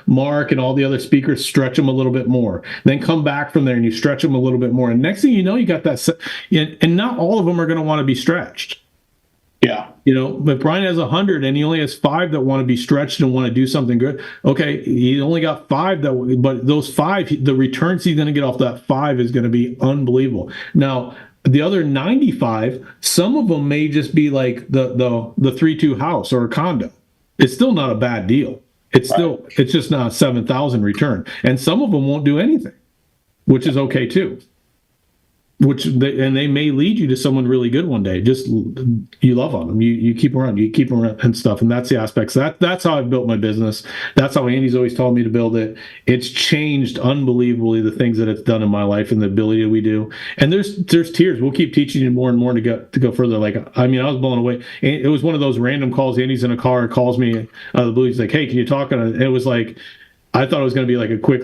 Mark and all the other speakers stretch them a little bit more. Then come back from there and you stretch them a little bit more. And next thing you know, you got that. And not all of them are going to want to be stretched. Yeah. But Brian has 100 and he only has 5 that want to be stretched and want to do something good. Okay. He only got 5 but those 5, the returns he's going to get off that 5 is going to be unbelievable. Now, the other 95, some of them may just be like the 3-2 house or a condo. It's still not a bad deal. It's just not a 7,000 return. And some of them won't do anything, which is okay too. And they may lead you to someone really good one day. Just you love on them, you keep them around, and stuff. And that's the aspects. That's how I've built my business. That's how Andy's always told me to build it. It's changed unbelievably the things that it's done in my life and the ability that we do. And there's tiers. We'll keep teaching you more and more to go further. Like I was blown away. It was one of those random calls. Andy's in a car, calls me out of the blue. He's like, "Hey, can you talk?" And it was like, I thought it was going to be like a quick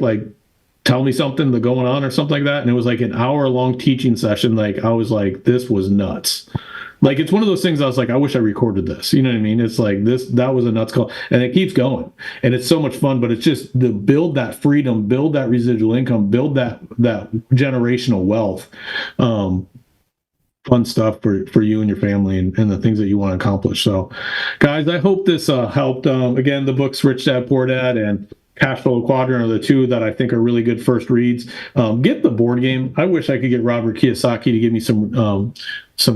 tell me something that's going on or something like that. And it was like an hour-long teaching session. Like, I was like, this was nuts. Like, it's one of those things I was like, I wish I recorded this. You know what I mean? It's like that was a nuts call. And it keeps going. And it's so much fun, but it's just to build that freedom, build that residual income, build that generational wealth. Fun stuff for you and your family and the things that you want to accomplish. So, guys, I hope this helped. Again, the books Rich Dad Poor Dad and Cash Flow Quadrant are the 2 that I think are really good first reads. Get the board game. I wish I could get Robert Kiyosaki to give me some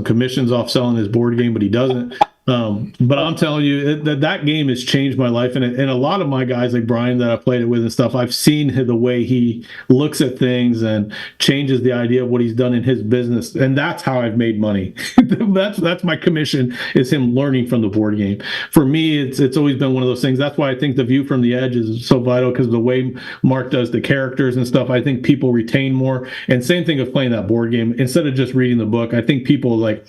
commissions off selling his board game, but he doesn't. But I'm telling you that game has changed my life, and a lot of my guys like Brian that I played it with and stuff, I've seen the way he looks at things and changes the idea of what he's done in his business, and that's how I've made money. that's my commission, is him learning from the board game. For me, it's always been one of those things. That's why I think the view from the edge is so vital, because the way Mark does the characters and stuff, I think people retain more. And same thing of playing that board game instead of just reading the book. I think people are like,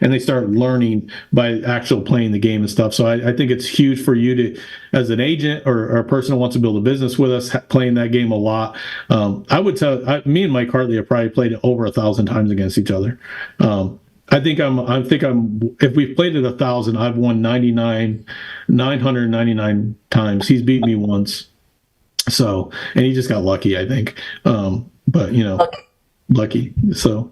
and they start learning by actual playing the game and stuff. So I think it's huge for you to, as an agent or a person who wants to build a business with us, playing that game a lot. I would tell me and Mike Hartley have probably played it over 1,000 times against each other. I think if we've played it 1,000, I've won 999 times. He's beat me once. So, and he just got lucky, I think. But lucky. So,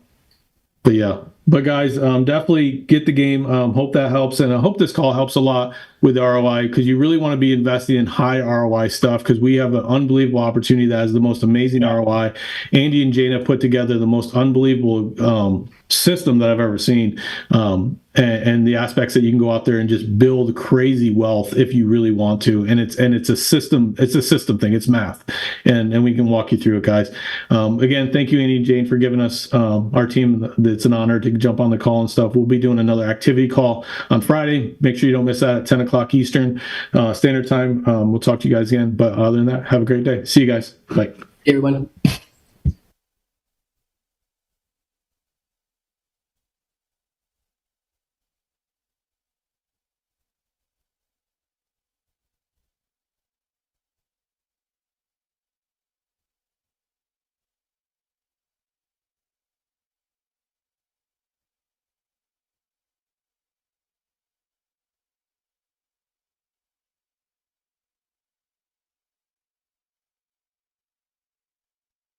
but yeah. But guys, definitely get the game. Hope that helps. And I hope this call helps a lot with ROI, because you really want to be investing in high ROI stuff, because we have an unbelievable opportunity that has the most amazing ROI. Andy and Jane have put together the most unbelievable system that I've ever seen. And the aspects that you can go out there and just build crazy wealth if you really want to. And it's a system thing. It's math. And we can walk you through it, guys. Again, thank you, Andy and Jane, for giving us our team. It's an honor to jump on the call and stuff. We'll be doing another activity call on Friday. Make sure you don't miss that at 10 o'clock Eastern Standard Time. We'll talk to you guys again. But other than that, have a great day. See you guys. Bye. Hey, everyone.